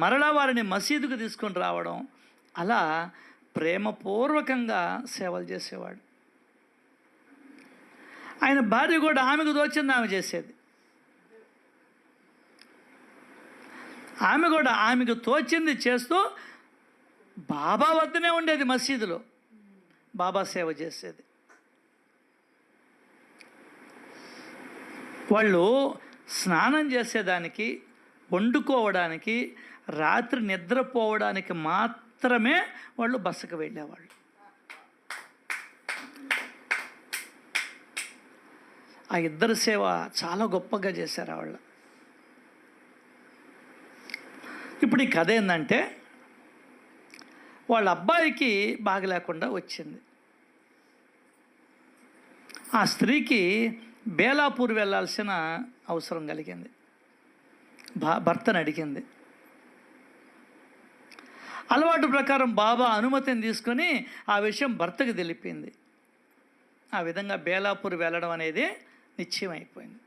మరలా వారిని మసీదుకు తీసుకొని రావడం, అలా ప్రేమపూర్వకంగా సేవలు చేసేవాడు. ఆయన భార్య కూడా ఆమెకు తోచింది ఆమె చేసేది. ఆమె కూడా ఆమెకు తోచింది చేస్తూ బాబా వద్దనే ఉండేది, మసీదులో బాబా సేవ చేసేది. వాళ్ళు స్నానం చేసేదానికి, వండుకోవడానికి, రాత్రి నిద్రపోవడానికి మాత్రమే వాళ్ళు బసకు వెళ్ళేవాళ్ళు. ఆ ఇద్దరు సేవ చాలా గొప్పగా చేశారు వాళ్ళు. ఇప్పుడు ఈ కథ ఏంటంటే, వాళ్ళ అబ్బాయికి బాగలేకుండా వచ్చింది. ఆ స్త్రీకి బేలాపూర్ వెళ్ళాల్సిన అవసరం కలిగింది. భర్తను అడిగింది. అలవాటు ప్రకారం బాబా అనుమతిని తీసుకొని ఆ విషయం భర్తకు తెలిపింది. ఆ విధంగా బేలాపూర్ వెళ్ళడం అనేది నిశ్చయమైపోయింది.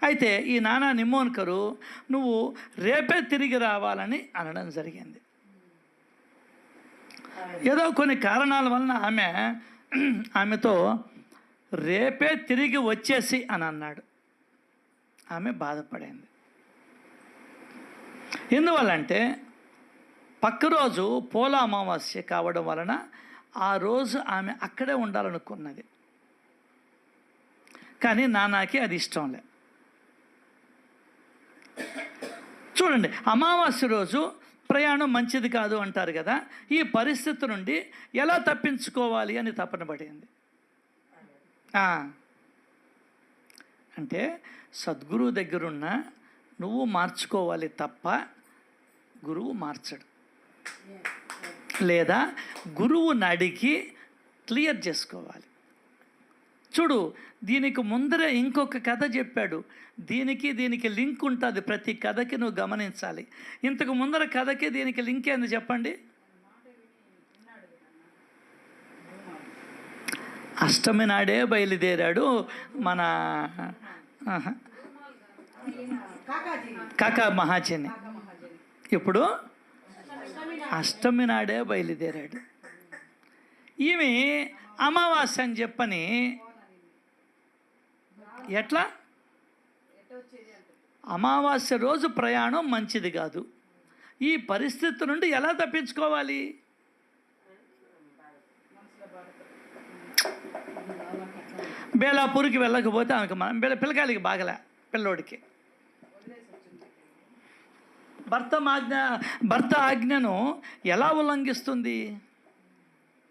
అయితే ఈ నానా నిమ్మోన్కరు నువ్వు రేపే తిరిగి రావాలని అనడం జరిగింది. ఏదో కొన్ని కారణాల వలన ఆమెతో రేపే తిరిగి వచ్చేసి అని అన్నాడు. ఆమె బాధపడింది. ఎందువల్లంటే పక్క రోజు పోలా అమావాస్య కావడం వలన ఆ రోజు ఆమె అక్కడే ఉండాలనుకున్నది. కానీ నాన్నకి అది ఇష్టం లే. చూడండి, అమావాస్య రోజు ప్రయాణం మంచిది కాదు అంటారు కదా. ఈ పరిస్థితి నుండి ఎలా తప్పించుకోవాలి అని తపన పడింది. అంటే సద్గురువు దగ్గరున్న నువ్వు మార్చుకోవాలి తప్ప గురువు మార్చడు. లేదా గురువుని అడిగి క్లియర్ చేసుకోవాలి. చూడు, దీనికి ముందరే ఇంకొక కథ చెప్పాడు. దీనికి లింక్ ఉంటుంది. ప్రతి కథకి నువ్వు గమనించాలి. ఇంతకు ముందర కథకి దీనికి లింక్ ఏంది చెప్పండి. అష్టమి నాడే బయలుదేరాడు మన కాకా మహాజని. ఇప్పుడు అష్టమి నాడే బయలుదేరాడు. ఈమె అమావాస్య అని చెప్పని ఎట్లా? అమావాస్య రోజు ప్రయాణం మంచిది కాదు. ఈ పరిస్థితి నుండి ఎలా తప్పించుకోవాలి? బేలాపూర్కి వెళ్ళకపోతే ఆమెకి పిల్లకాయలకి బాగలే. పిల్లోడికి భర్త ఆజ్ఞను ఎలా ఉల్లంఘిస్తుంది?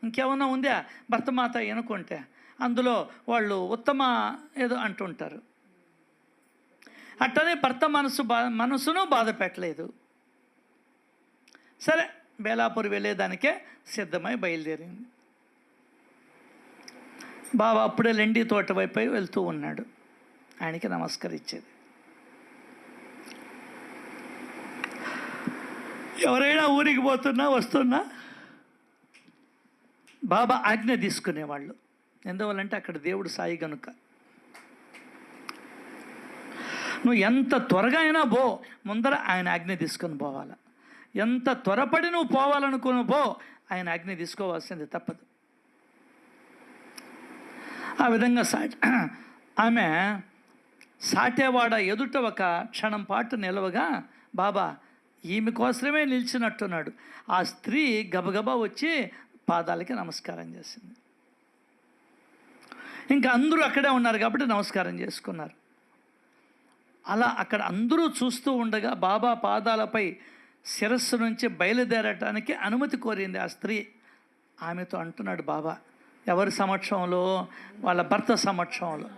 ఇంకేమన్నా ఉందా? భర్త మాట ఎనుకుంటే అందులో వాళ్ళు ఉత్తమ ఏదో అంటుంటారు. అట్టనే భర్త మనసును బాధ పెట్టలేదు. సరే, బేలాపూర్ వెళ్ళేదానికే సిద్ధమై బయలుదేరింది. బాబా అప్పుడే లెండి తోట వైపు వెళ్తూ ఉన్నాడు. ఆయనకి నమస్కరించేది. ఎవరైనా ఊరికి పోతున్నా వస్తున్నా బాబా ఆజ్ఞ తీసుకునేవాళ్ళు. ఎందువల్లంటే అక్కడ దేవుడు సాయి గనుక. నువ్వు ఎంత త్వరగా అయినా పో, ముందర ఆయన ఆజ్ఞ తీసుకొని పోవాలి. ఎంత త్వరపడి నువ్వు పోవాలనుకుని పో, ఆయన ఆజ్ఞ తీసుకోవాల్సింది తప్పదు. ఆ విధంగా ఆమె సాటేవాడ ఎదుట ఒక క్షణం పాటు నిలవగా బాబా ఈమె కోసమే నిలిచినట్టున్నాడు. ఆ స్త్రీ గబగబా వచ్చి పాదాలకి నమస్కారం చేసింది. ఇంకా అందరూ అక్కడే ఉన్నారు కాబట్టి నమస్కారం చేసుకున్నారు. అలా అక్కడ అందరూ చూస్తూ ఉండగా బాబా పాదాలపై శిరస్సు నుంచి బయలుదేరటానికి అనుమతి కోరింది ఆ స్త్రీ. ఆమెతో అంటున్నాడు బాబా, ఎవరి సమక్షంలో? వాళ్ళ భర్త సమక్షంలో.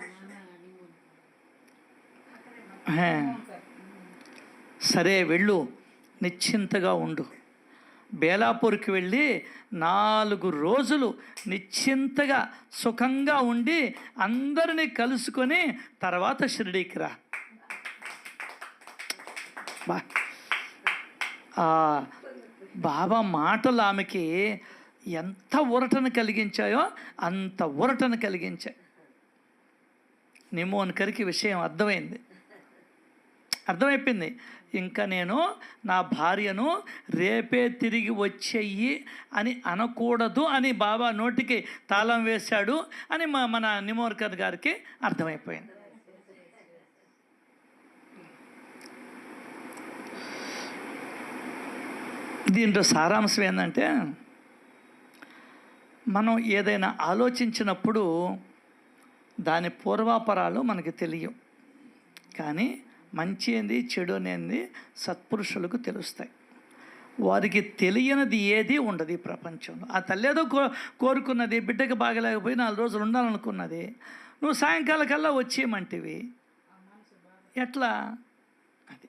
సరే వెళ్ళు, నిశ్చింతగా ఉండు. బేలాపూర్కి వెళ్ళి 4 రోజులు నిశ్చింతగా సుఖంగా ఉండి అందరినీ కలుసుకొని తర్వాత షిరిడీకి రా. బాబా మాటలు ఆమెకి ఎంత ఊరటను కలిగించాయో అంత ఊరటను కలిగించాయి. నిమ్మోన్కర్కి విషయం అర్థమైపోయింది. ఇంకా నేను నా భార్యను రేపే తిరిగి వచ్చేయి అని అనకూడదు అని బాబా నోటికి తాళం వేశాడు అని మన నిమ్మోన్కర్ గారికి అర్థమైపోయింది. దీంట్లో సారాంశం ఏంటంటే, మనం ఏదైనా ఆలోచించినప్పుడు దాని పూర్వాపరాలు మనకి తెలియవు. కానీ మంచి ఏంది చెడు అనేది సత్పురుషులకు తెలుస్తాయి. వారికి తెలియనిది ఏది ఉండదు ఈ ప్రపంచంలో. ఆ తల్లి ఏదో కోరుకున్నది, బిడ్డకి బాగలేకపోయి 4 రోజులు ఉండాలనుకున్నది. నువ్వు సాయంకాలం కల్లా వచ్చేయమంటివి, ఎట్లా? అది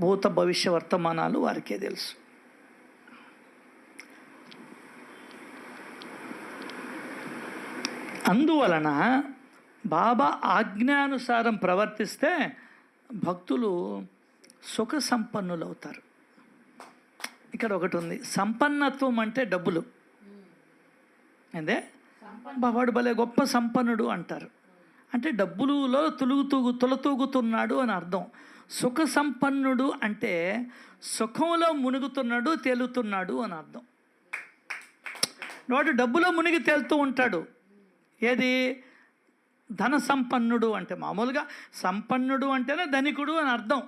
భూత భవిష్య వర్తమానాలు వారికే తెలుసు. అందువలన బాబా ఆజ్ఞానుసారం ప్రవర్తిస్తే భక్తులు సుఖ సంపన్నులు అవుతారు. ఇక్కడ ఒకటి ఉంది, సంపన్నత్వం అంటే డబ్బులు. అదే వాడు భలే గొప్ప సంపన్నుడు అంటారు. అంటే డబ్బులలో తులతూగుతున్నాడు అని అర్థం. సుఖ సంపన్నుడు అంటే సుఖంలో మునుగుతున్నాడు, తేలుతున్నాడు అని అర్థం. వాడు డబ్బులో మునిగి తేలుతూ ఉంటాడు. ఏది? ధన సంపన్నుడు అంటే మామూలుగా సంపన్నుడు అంటేనే ధనికుడు అని అర్థం.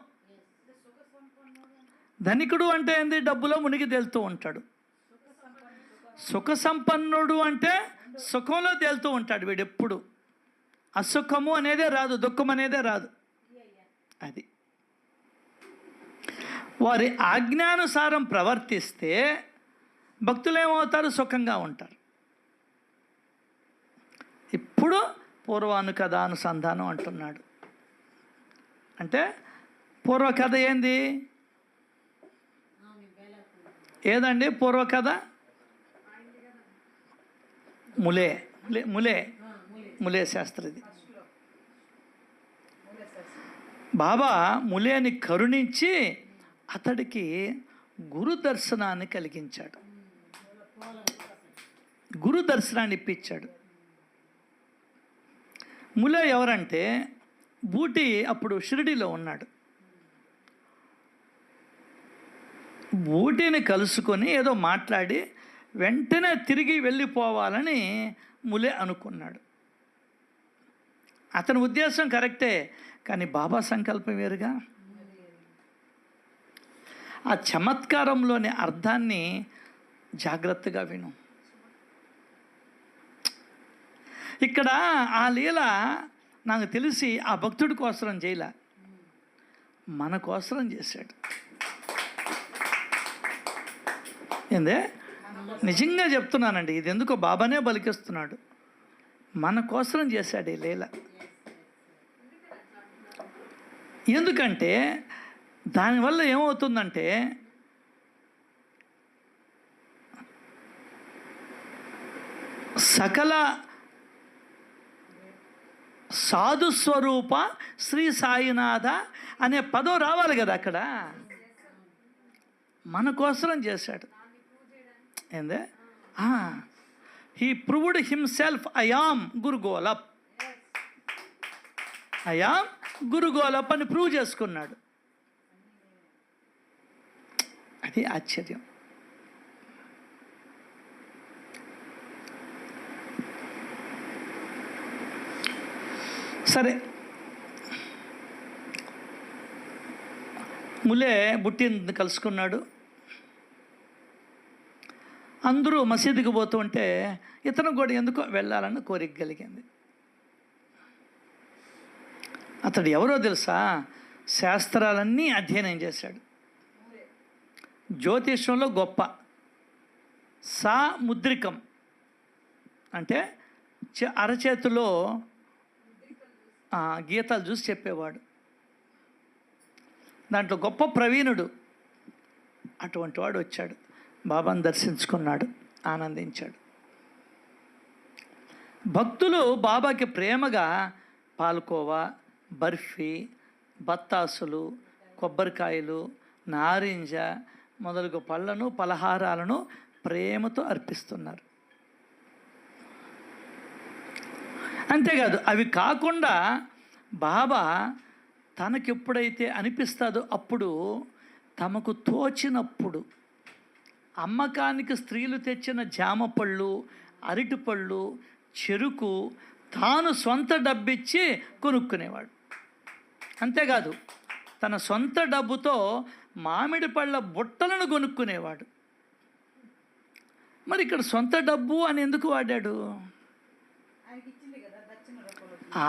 ధనికుడు అంటే ఏంది? డబ్బులో మునిగి తేలుతూ ఉంటాడు. సుఖ సంపన్నుడు అంటే సుఖంలో తేలుతూ ఉంటాడు వీడు ఎప్పుడు. అసుఖము అనేదే రాదు, దుఃఖం అనేదే రాదు. అది వారి ఆజ్ఞానుసారం ప్రవర్తిస్తే భక్తులు ఏమవుతారు? సుఖంగా ఉంటారు. ఇప్పుడు పూర్వానుకథానుసంధానం అంటున్నాడు. అంటే పూర్వకథ ఏంది? ఏదండి పూర్వకథ? ములే శాస్త్రిది. బాబా ములేని కరుణించి అతడికి గురు దర్శనాన్ని కలిగించాడు, గురు దర్శనాన్ని ఇప్పించాడు. ములే ఎవరంటే బూటి అప్పుడు షిరిడీలో ఉన్నాడు. బూటిని కలుసుకొని ఏదో మాట్లాడి వెంటనే తిరిగి వెళ్ళిపోవాలని ములే అనుకున్నాడు. అతని ఉద్దేశం కరెక్టే, కానీ బాబా సంకల్పం వేరుగా. ఆ చమత్కారంలోని అర్థాన్ని జాగ్రత్తగా విను. ఇక్కడ ఆ లీల నాకు తెలిసి ఆ భక్తుడి కోసరం చేయలే, మన కోసరం చేశాడు. ఏందే? నిజంగా చెప్తున్నానండి, ఇది ఎందుకో బాబానే బలికిస్తున్నాడు. మన కోసరం చేశాడు ఈ లీల. ఎందుకంటే దానివల్ల ఏమవుతుందంటే సకల సాధుస్వరూప శ్రీ సాయినాథ అనే పదం రావాలి కదా అక్కడ. మన కోసరం చేశాడు. ఏందే? హీ ప్రూవ్డ్ హిమ్సెల్ఫ్, ఐయామ్ గురుగోలప్, ఐయామ్ గురుగోలప్ అని ప్రూవ్ చేసుకున్నాడు. అది ఆశ్చర్యం. సరే, ములే బుట్టిని కలుసుకున్నాడు. అందరూ మసీదుకి పోతుంటే ఇతను కూడా ఎందుకో వెళ్ళాలని కోరిక కలిగింది. అతడు ఎవరో తెలుసా? శాస్త్రాలన్నీ అధ్యయనం చేశాడు. జ్యోతిష్యంలో గొప్ప. ముద్రికం అంటే అరచేతిలో గీతాలు చూసి చెప్పేవాడు. దాంట్లో గొప్ప ప్రవీణుడు. అటువంటి వాడు వచ్చాడు, బాబాను దర్శించుకున్నాడు, ఆనందించాడు. భక్తులు బాబాకి ప్రేమగా పాల్కోవా, బర్ఫీ, బత్తాసులు, కొబ్బరికాయలు, నారింజ మొదలగు పళ్ళను, పలహారాలను ప్రేమతో అర్పిస్తున్నారు. అంతేకాదు, అవి కాకుండా బాబా తనకెప్పుడైతే అనిపిస్తుందో అప్పుడు, తమకు తోచినప్పుడు అమ్మకానికి స్త్రీలు తెచ్చిన జామ పళ్ళు, అరటిపళ్ళు, చెరుకు తాను సొంత డబ్బిచ్చి కొనుక్కునేవాడు. అంతేకాదు, తన సొంత డబ్బుతో మామిడి పళ్ళ బుట్టలను కొనుక్కునేవాడు. మరి ఇక్కడ సొంత డబ్బు అని ఎందుకు వాడాడు?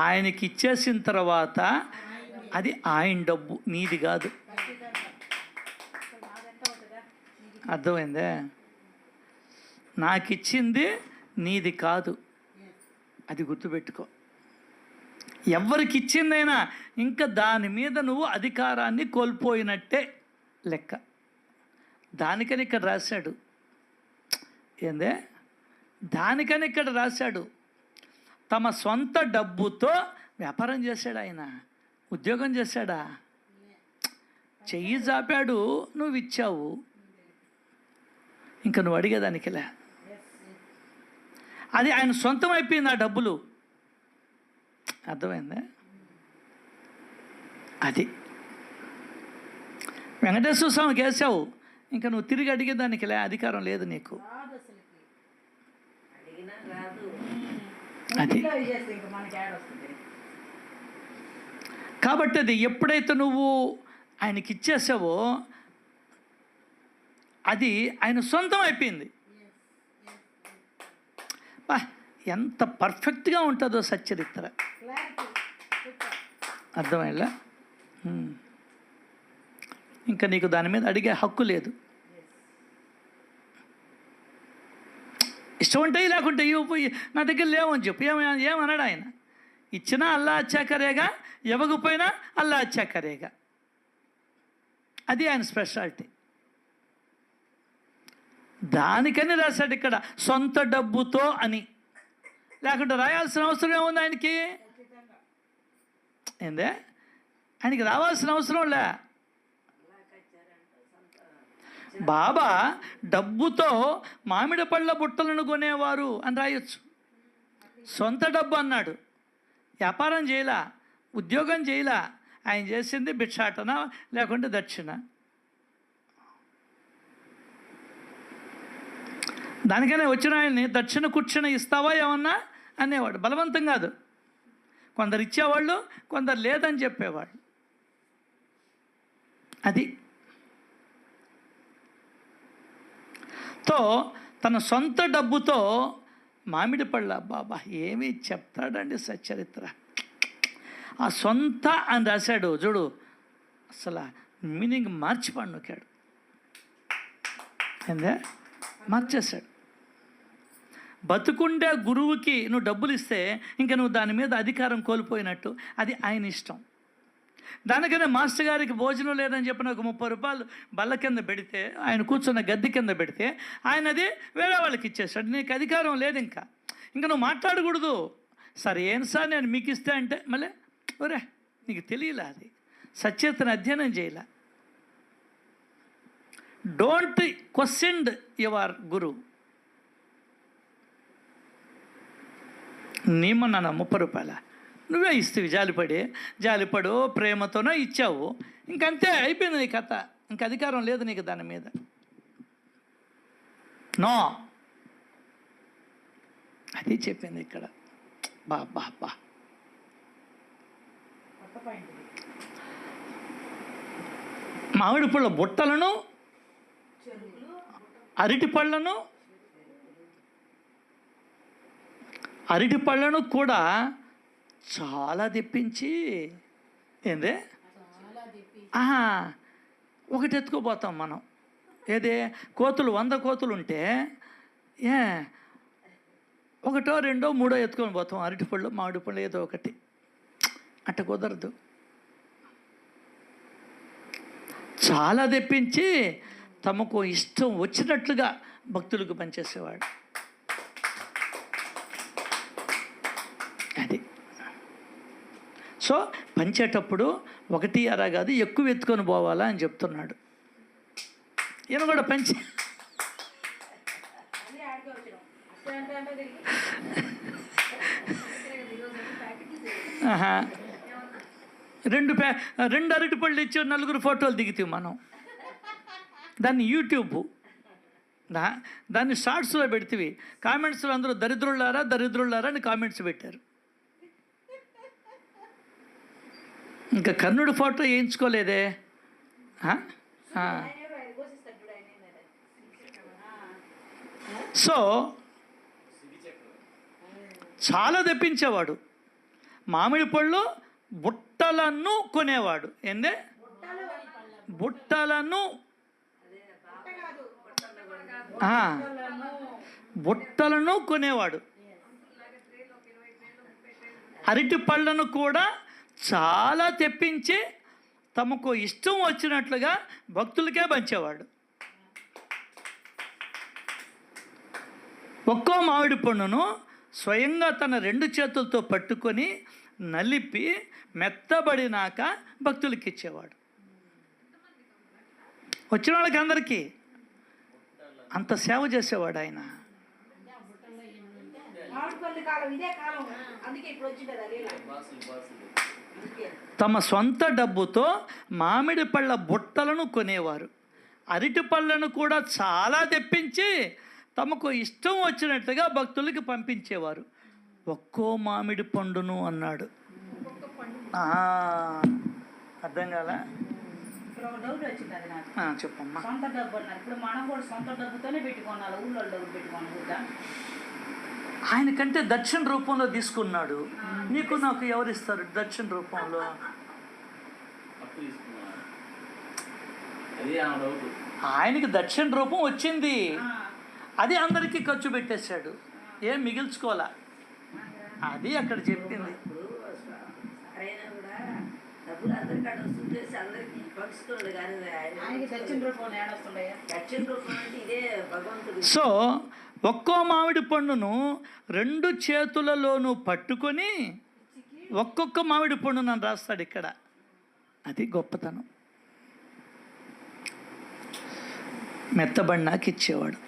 ఆయనకి ఇచ్చేసిన తర్వాత అది ఆయన డబ్బు, నీది కాదు. అర్థమైందే? నాకు ఇచ్చింది నీది కాదు. అది గుర్తుపెట్టుకో. ఎవరికి ఇచ్చిందైనా ఇంకా దాని మీద నువ్వు అధికారాన్ని కోల్పోయినట్టే లెక్క. దానికని ఇక్కడ రాశాడు. ఏందే? దానికని ఇక్కడ రాశాడు. తమ సొంత డబ్బుతో వ్యాపారం చేశాడు ఆయన. ఉద్యోగం చేశాడా? చెయ్యి చాపాడు, నువ్వు ఇచ్చావు. ఇంకా నువ్వు అడిగేదానికిలే. అది ఆయన సొంతం అయిపోయింది ఆ డబ్బులు. అర్థమైందా? అది వెంకటేశ్వర స్వామికి వేసావు, ఇంకా నువ్వు తిరిగి అడిగేదానికిలే అధికారం లేదు నీకు. అది కాబట్టి అది ఎప్పుడైతే నువ్వు ఆయనకి ఇచ్చేసావో అది ఆయన సొంతం అయిపోయింది. ఎంత పర్ఫెక్ట్గా ఉంటుందో సచ్చరిత్ర. అర్థమైందా? ఇంకా నీకు దాని మీద అడిగే హక్కు లేదు. ఇష్టం ఉంటే లేకుంటే ఇవ్వపోయి నా దగ్గర లేవని చెప్పు. ఏమన్నాడు ఆయన? ఇచ్చినా అల్లా అచ్చా కరేగా, ఇవ్వకపోయినా అల్లా అచ్చా కరేగా. అది ఆయన స్పెషాలిటీ. దానికని రాశాడు ఇక్కడ సొంత డబ్బుతో అని. లేకుంటే రాయాల్సిన అవసరం ఏముంది ఆయనకి? ఏందే? ఆయనకి రావాల్సిన అవసరం లే. బాబా డబ్బుతో మామిడి పళ్ళ బుట్టలను కొనేవారు అని రాయొచ్చు. సొంత డబ్బు అన్నాడు. వ్యాపారం చేయలా, ఉద్యోగం చేయలా. ఆయన చేసింది భిక్షాటన లేకుంటే దక్షిణ. దానికనే వచ్చిన ఆయన్ని దక్షిణ కుక్షిణ ఇస్తావా ఏమన్నా అనేవాడు. బలవంతం కాదు. కొందరు ఇచ్చేవాళ్ళు, కొందరు లేదని చెప్పేవాళ్ళు. అది తో తన సొంత డబ్బుతో మామిడి పళ్ళ. బాబా ఏమి చెప్తాడండి సచ్చరిత్ర. ఆ సొంత అని రాశాడు చూడు, అసలు మీనింగ్ మార్చిపాడు నొక్కాడు. ఏందే? మార్చేశాడు. బతుకుండే గురువుకి నువ్వు డబ్బులు ఇస్తే ఇంకా నువ్వు దాని మీద అధికారం కోల్పోయినట్టు. అది ఆయన ఇష్టం. దానికనే మాస్టర్ గారికి భోజనం లేదని చెప్పిన ఒక 30 రూపాయలు బల్ల కింద పెడితే, ఆయన కూర్చున్న గద్దె కింద పెడితే ఆయన అది వేరే వాళ్ళకి ఇచ్చేసాడు. నీకు అధికారం లేదు. ఇంకా నువ్వు మాట్లాడకూడదు. సరే ఏం సార్ నేను మీకు ఇస్తే అంటే మళ్ళీ ఒరే నీకు తెలియలే. అది సచేతన అధ్యయనం చేయలే. డోంట్ క్వశ్చన్ యువర్ గురు. నీమన్నా 30 రూపాయల నువ్వే ఇస్తేవి జాలిపడు ప్రేమతోనో ఇచ్చావు. ఇంకంతే అయిపోయింది నీ కథ. ఇంక అధికారం లేదు నీకు దాని మీద. నో, అది చెప్పింది ఇక్కడ. బా మామిడి పళ్ళ బుట్టలను, అరటి పళ్ళను కూడా చాలా తెప్పించి. ఏందే? ఒకటి ఎత్తుకోపోతాం మనం. ఏదే? కోతులు 100 కోతులు ఉంటే ఒకటో రెండో మూడో ఎత్తుకొని పోతాం. అరటిపళ్ళు మామిడి పళ్ళు ఏదో ఒకటి. అట్ట కుదరదు. చాలా తెప్పించి తమకు ఇష్టం వచ్చినట్లుగా భక్తులకు పనిచేసేవాడు. అది. సో పంచేటప్పుడు 1 అర కాదు, ఎక్కువ ఎత్తుకొని పోవాలా అని చెప్తున్నాడు. ఈయన కూడా పంచి 2 అరటిపళ్ళు ఇచ్చి 4 ఫోటోలు దిగుతాం మనం. దాన్ని యూట్యూబ్ దాన్ని షార్ట్స్లో పెడితే కామెంట్స్లో అందరూ దరిద్రులారా అని కామెంట్స్ పెట్టారు. ఇంకా కర్ణుడు ఫోటో వేయించుకోలేదే. సో చాలా తెప్పించేవాడు. మామిడి పళ్ళు బుట్టలను కొనేవాడు. ఏందే? బుట్టలను కొనేవాడు. అరటి పళ్ళను కూడా చాలా తెప్పించి తమకు ఇష్టం వచ్చినట్లుగా భక్తులకే పంచేవాడు. ఒక్కో మామిడి పండును స్వయంగా తన 2 చేతులతో పట్టుకొని నలిపి మెత్తబడినాక భక్తులకి ఇచ్చేవాడు. వచ్చిన వాళ్ళకి అందరికీ అంత సేవ చేసేవాడు ఆయన. తమ సొంత డబ్బుతో మామిడి పళ్ళ బుట్టలను కొనేవారు. అరటి పళ్ళను కూడా చాలా తెప్పించి తమకు ఇష్టం వచ్చినట్లుగా భక్తులకి పంపించేవారు. ఒక్కో మామిడి పండును అన్నాడు. అర్థం కాలా? డౌట్ వచ్చింది అది నాకు. చెప్పమ్మా. సొంత డబ్బు అన్నారు. ఇప్పుడు మనం కూడా సొంత డబ్బుతోనే పెట్టుకోవాలి, ఊళ్ళో డబ్బు పెట్టుకోవాలి. ఆయనకంటే దక్షిణ రూపంలో తీసుకున్నాడు. నీకు నాకు ఎవరిస్తారు దక్షిణ రూపంలో? ఆయనకి దక్షిణ రూపం వచ్చింది, అది అందరికీ ఖర్చు పెట్టేశాడు, ఏం మిగిల్చుకోవాలా. అది అక్కడ చెప్పింది. సో ఒక్కో మామిడి పండును 2 చేతులలోనూ పట్టుకొని ఒక్కొక్క మామిడి పండును అని రాస్తాడు ఇక్కడ. అది గొప్పతనం. మెత్తబడినాకి ఇచ్చేవాడు.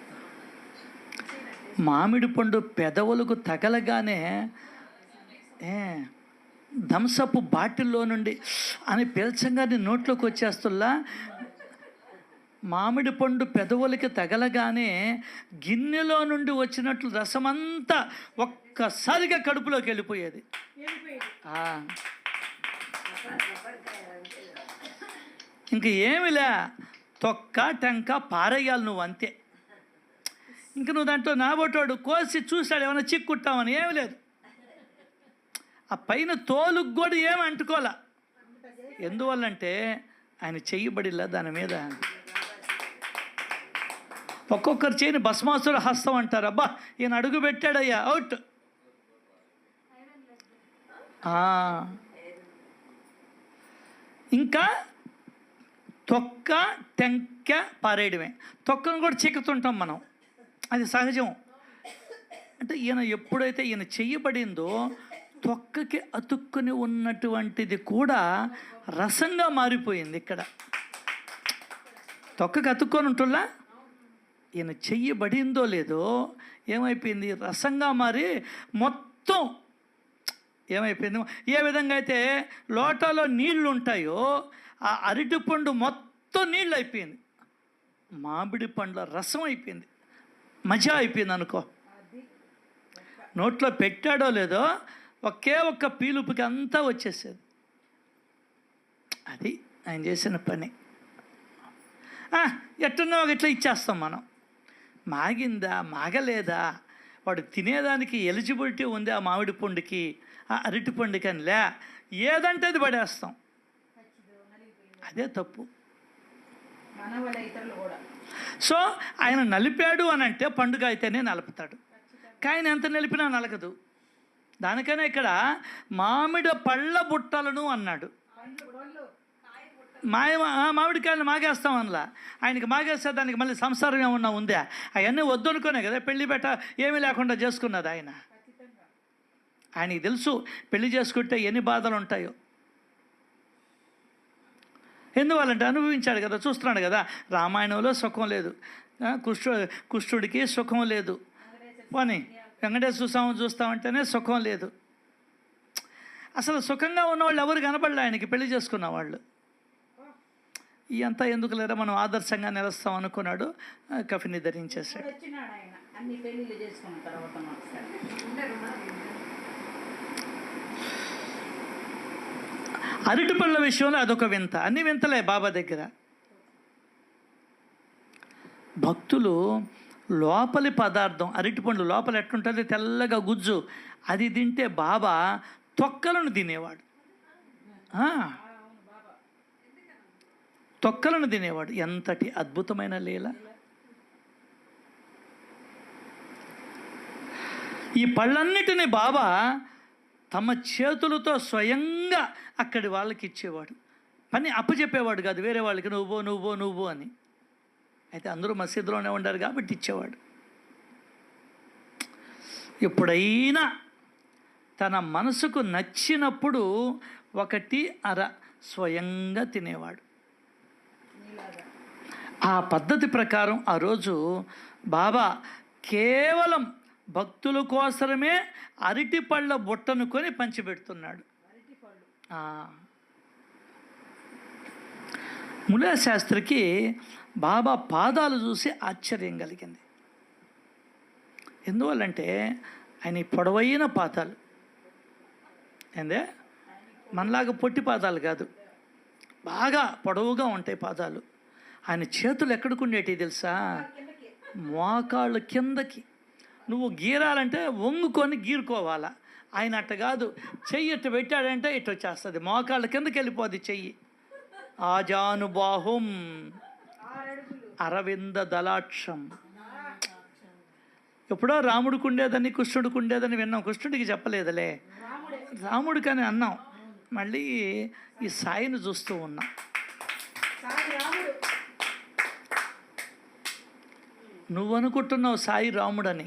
మామిడి పండు పెదవులకు తగలగానే థమ్సప్ బాటిల్లో నుండి అని పీల్చంగానే నోట్లోకి వచ్చేస్తుల్లా మామిడి పండు పెదవులకి తగలగానే గిన్నెలో నుండి వచ్చినట్లు రసమంతా ఒక్కసారిగా కడుపులోకి వెళ్ళిపోయేది. ఇంక ఏమిలే, తొక్క టెంక పారేయాలి నువ్వు, అంతే. ఇంక నువ్వు దాంట్లో నాబోటోడు కోసి చూశాడు ఏమైనా చిక్కుట్టామని, ఏమి లేదు. ఆ పైన తోలుకు కూడా ఏమి అంటుకోలే. ఎందువల్లంటే ఆయన చెయ్యబడిలా దాని మీద. ఒక్కొక్కరు చేయని భస్మాసుర హస్తం అంటారు. అబ్బా ఈయన అడుగు పెట్టాడయ్యా, అవుట్. ఇంకా తొక్క టెంక పారేయడమే. తొక్కను కూడా చిక్కుతుంటాం మనం, అది సహజం. అంటే ఈయన ఎప్పుడైతే ఈయన చెయ్యబడిందో తొక్కకి అతుక్కుని ఉన్నటువంటిది కూడా రసంగా మారిపోయింది. ఇక్కడ తొక్కకి అతుక్కొని ఉంటుల్లా, ఈయన చెయ్యబడిందో లేదో ఏమైపోయింది, రసంగా మారి మొత్తం ఏమైపోయింది. ఏ విధంగా అయితే లోటాలో నీళ్లు ఉంటాయో ఆ అరటిపండు మొత్తం నీళ్ళు అయిపోయింది, మామిడి పండ్ల రసం అయిపోయింది, మజా అయిపోయింది అనుకో. నోట్లో పెట్టాడో లేదో ఒకే ఒక్క పీలుపుకి అంతా వచ్చేసేది. అది ఆయన చేసిన పని. ఎట్టున్నా ఇట్లా ఇచ్చేస్తాం మనం. మాగిందా మాగలేదా, వాడు తినేదానికి ఎలిజిబిలిటీ ఉంది ఆ మామిడి పండుకి ఆ అరటి పండుకి అని లే, ఏదంటే అది పడేస్తాం. అదే తప్పు. సో ఆయన నలిపాడు అని అంటే పండుగ అయితేనే నలుపుతాడు, కానీ ఎంత నలిపినా నలగదు. దానికనే ఇక్కడ మామిడి పళ్ళ బుట్టలను అన్నాడు. మామిడికాయలు మాగేస్తాం అనలా. ఆయనకి మాగేస్తే దానికి మళ్ళీ సంసారం ఏమన్నా ఉందా? అవన్నీ వద్దనుకునే కదా పెళ్లి బెట్ట ఏమీ లేకుండా చేసుకున్నది ఆయన. ఆయనకి తెలుసు పెళ్లి చేసుకుంటే ఎన్ని బాధలు ఉంటాయో. ఎందువల్లంటే అనుభవించాడు కదా, చూస్తున్నాడు కదా. రామాయణంలో సుఖం లేదు, కుష్ఠుడికి సుఖం లేదు, పోనీ వెంకటేశ్వర స్వామి చూస్తామంటేనే సుఖం లేదు. అసలు సుఖంగా ఉన్నవాళ్ళు ఎవరు కనపడలే ఆయనకి పెళ్లి చేసుకున్న వాళ్ళు. ఇదంతా ఎందుకు లేదా, మనం ఆదర్శంగా నిలుస్తాం అనుకున్నాడు, కఫిని ధరించేశాడు. అరటి పళ్ళ విషయంలో అదొక వింత. అన్ని వింతలే బాబా దగ్గర. భక్తులు లోపలి పదార్థం అరటి పండ్లు లోపల ఎట్లుంటుంది, తెల్లగా గుజ్జు, అది తింటే బాబా తొక్కలను తినేవాడు. తొక్కలను తినేవాడు. ఎంతటి అద్భుతమైన లీల. ఈ పళ్ళన్నిటినీ బాబా తమ చేతులతో స్వయంగా అక్కడి వాళ్ళకి ఇచ్చేవాడు. పని అప్పచెప్పేవాడు కాదు వేరే వాళ్ళకి, నువ్వు అని. అయితే అందరూ మసీదులోనే ఉండారు కాబట్టి ఇచ్చేవాడు. ఎప్పుడైనా తన మనసుకు నచ్చినప్పుడు 1 స్వయంగా తినేవాడు. ఆ పద్ధతి ప్రకారం ఆ రోజు బాబా కేవలం భక్తుల కోసమే అరటిపళ్ళ బుట్టను కొని పంచిపెడుతున్నాడు. ములా శాస్త్రికి బాబా పాదాలు చూసి ఆశ్చర్యం కలిగింది. ఎందువల్లంటే ఆయన పొడవైన పాదాలు, ఏందే మనలాగా పొట్టి పాదాలు కాదు, బాగా పొడవుగా ఉంటాయి పాదాలు. ఆయన చేతులు ఎక్కడికి ఉండేటివి తెలుసా? మోకాళ్ళు కిందకి. నువ్వు గీరాలంటే వంగుకొని గీరుకోవాలా. ఆయన అట్ట కాదు, చెయ్యి ఇట్టు పెట్టాడంటే ఇటు వచ్చేస్తుంది, మోకాళ్ళ కిందకి వెళ్ళిపోద్ది చెయ్యి. ఆజానుబాహుం అరవింద దళాక్షం. ఎప్పుడో రాముడికి ఉండేదని కృష్ణుడికి ఉండేదని విన్నాం, కృష్ణుడికి చెప్పలేదులే, రాముడికి అని అన్నాం. మళ్ళీ ఈ సాయిని చూస్తూ ఉన్నాం. నువ్వు అనుకుంటున్నావు సాయి రాముడని,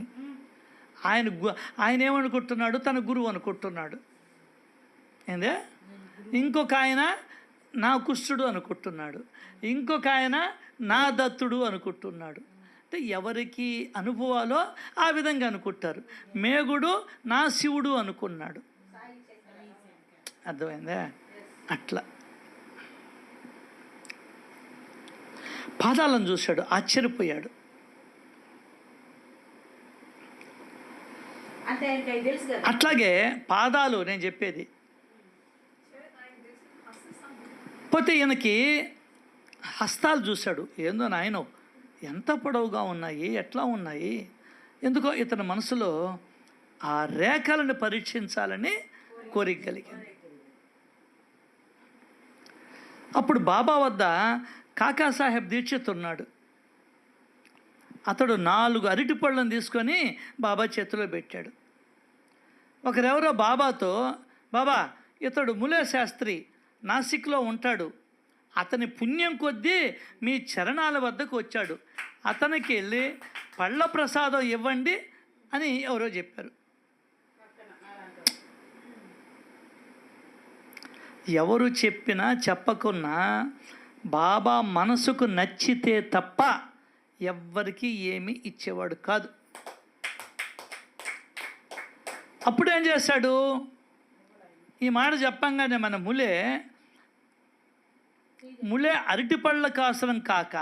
ఆయన ఏమనుకుంటున్నాడు? తన గురువు అనుకుంటున్నాడు. ఏందే? ఇంకొక ఆయన నా కుష్ఠుడు అనుకుంటున్నాడు, ఇంకొక ఆయన నా దత్తుడు అనుకుంటున్నాడు. అంటే ఎవరికి అనుభవాలో ఆ విధంగా అనుకుంటారు. మేగుడు నా శివుడు అనుకున్నాడు. అర్థమైందా? అట్లా పాదాలను చూశాడు, ఆశ్చర్యపోయాడు. అట్లాగే పాదాలు నేను చెప్పేది. పోతే ఈయనకి హస్తాలు చూశాడు. ఏందో నాయనో ఎంత పొడవుగా ఉన్నాయి, ఎట్లా ఉన్నాయి. ఎందుకో ఇతని మనసులో ఆ రేఖలను పరీక్షించాలని కోరిక కలిగింది. అప్పుడు బాబా వద్ద కాకాసాహెబ్ దీక్షిత్ ఉన్నాడు. అతడు 4 అరటిపళ్ళను తీసుకొని బాబా చేతిలో పెట్టాడు. ఒకరెవరో బాబాతో, బాబా ఇతడు ములే శాస్త్రి నాసిక్లో ఉంటాడు, అతని పుణ్యం కొద్దీ మీ చరణాల వద్దకు వచ్చాడు, అతనికి వెళ్ళి పళ్ళ ప్రసాదం ఇవ్వండి అని ఎవరో చెప్పారు. ఎవరు చెప్పినా చెప్పకున్నా బాబా మనసుకు నచ్చితే తప్ప ఎవ్వరికి ఏమీ ఇచ్చేవాడు కాదు. అప్పుడు ఏం చేశాడు? ఈ మాట చెప్పంగానే మన ములే అరటిపళ్ళ కాసరం కాక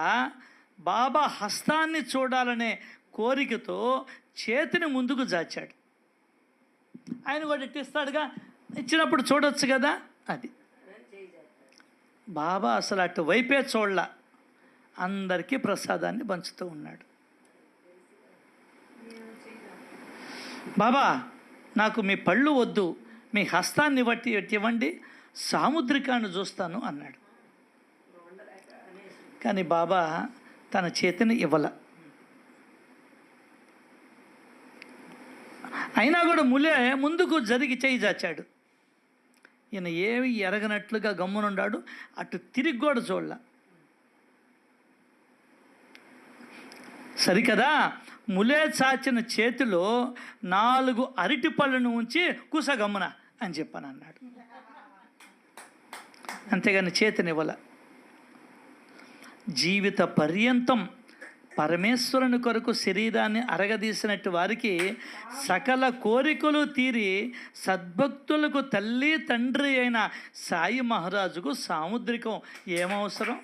బాబా హస్తాన్ని చూడాలనే కోరికతో చేతిని ముందుకు జాచాడు. ఆయన కూడా ఇట్టిస్తాడుగా, ఇచ్చినప్పుడు చూడొచ్చు కదా. అది బాబా అసలు అటు వైపే చూడలా, అందరికీ ప్రసాదాన్ని పంచుతూ ఉన్నాడు. బాబా నాకు మీ పళ్ళు వద్దు, మీ హస్తాన్ని బట్టి ఇవ్వండి, సాముద్రికాన్ని చూస్తాను అన్నాడు. కానీ బాబా తన చేతిని ఇవ్వల. అయినా కూడా ములే ముందుకు జరిగి చేయి చాచాడు. ఈయన ఏమి ఎరగనట్లుగా గమ్మునున్నాడు, అటు తిరిగి కూడా చూడల. సరికదా ములే చాచిన చేతిలో 4 అరటి పళ్ళను ఉంచి కూసగమ్మున అని చెప్పాను అన్నాడు. అంతేగాని చేతినివ్వల. జీవిత పర్యంతం పరమేశ్వరుని కొరకు శరీరాన్ని అరగదీసినట్టు వారికి సకల కోరికలు తీరి సద్భక్తులకు తల్లి తండ్రి అయిన సాయి మహారాజుకు సాముద్రికం ఏమవసరం?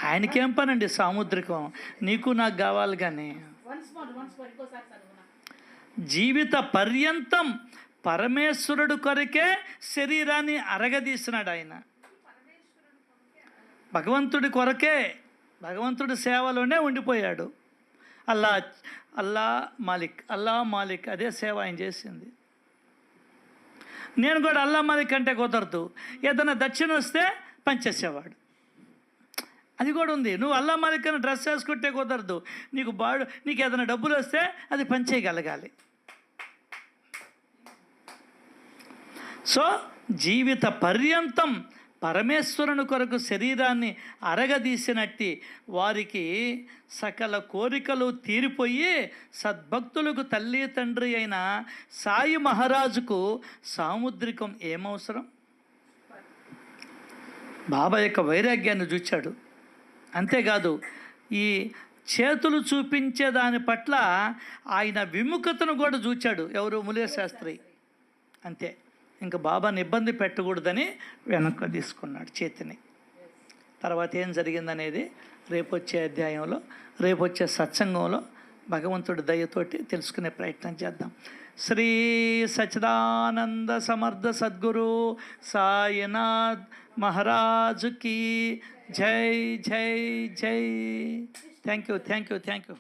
ఆయనకేం పనండి సాముద్రికం, నీకు నాకు కావాలి. కానీ జీవిత పర్యంతం పరమేశ్వరుడు కొరకే శరీరాన్ని అరగదీసినాడు ఆయన. భగవంతుడి కొరకే, భగవంతుడి సేవలోనే ఉండిపోయాడు. అల్లా మాలిక్ అదే సేవ ఆయన చేసింది. నేను కూడా అల్లా మాలిక్ అంటే కుదరదు, ఏదైనా దక్షిణ వస్తే పంచేసేవాడు. అది కూడా ఉంది. నువ్వు అల్లా మాలిక్ అని డ్రెస్ వేసుకుంటే కుదరదు, నీకు ఏదైనా డబ్బులు వస్తే అది పంచేయగలగాలి. సో జీవిత పర్యంతం పరమేశ్వరుని కొరకు శరీరాన్ని అరగదీసినట్టి వారికి సకల కోరికలు తీరిపోయి సద్భక్తులకు తల్లి తండ్రి అయిన సాయి మహారాజుకు సాముద్రికం ఏమవసరం? బాబా యొక్క వైరాగ్యాన్ని చూచాడు. అంతేకాదు ఈ చేతులు చూపించే దాని పట్ల ఆయన విముఖతను కూడా చూచాడు. ఎవరు? ములే శాస్త్రి. అంతే, ఇంకా బాబాని ఇబ్బంది పెట్టకూడదని వెనక్కి తీసుకున్నాడు చేతిని. తర్వాత ఏం జరిగిందనేది రేపొచ్చే అధ్యాయంలో, రేపొచ్చే సత్సంగంలో భగవంతుడి దయతోటి తెలుసుకునే ప్రయత్నం చేద్దాం. శ్రీ సచ్చిదానంద సమర్థ సద్గురు సాయినాథ్ మహారాజుకి జై జై జై. Thank you.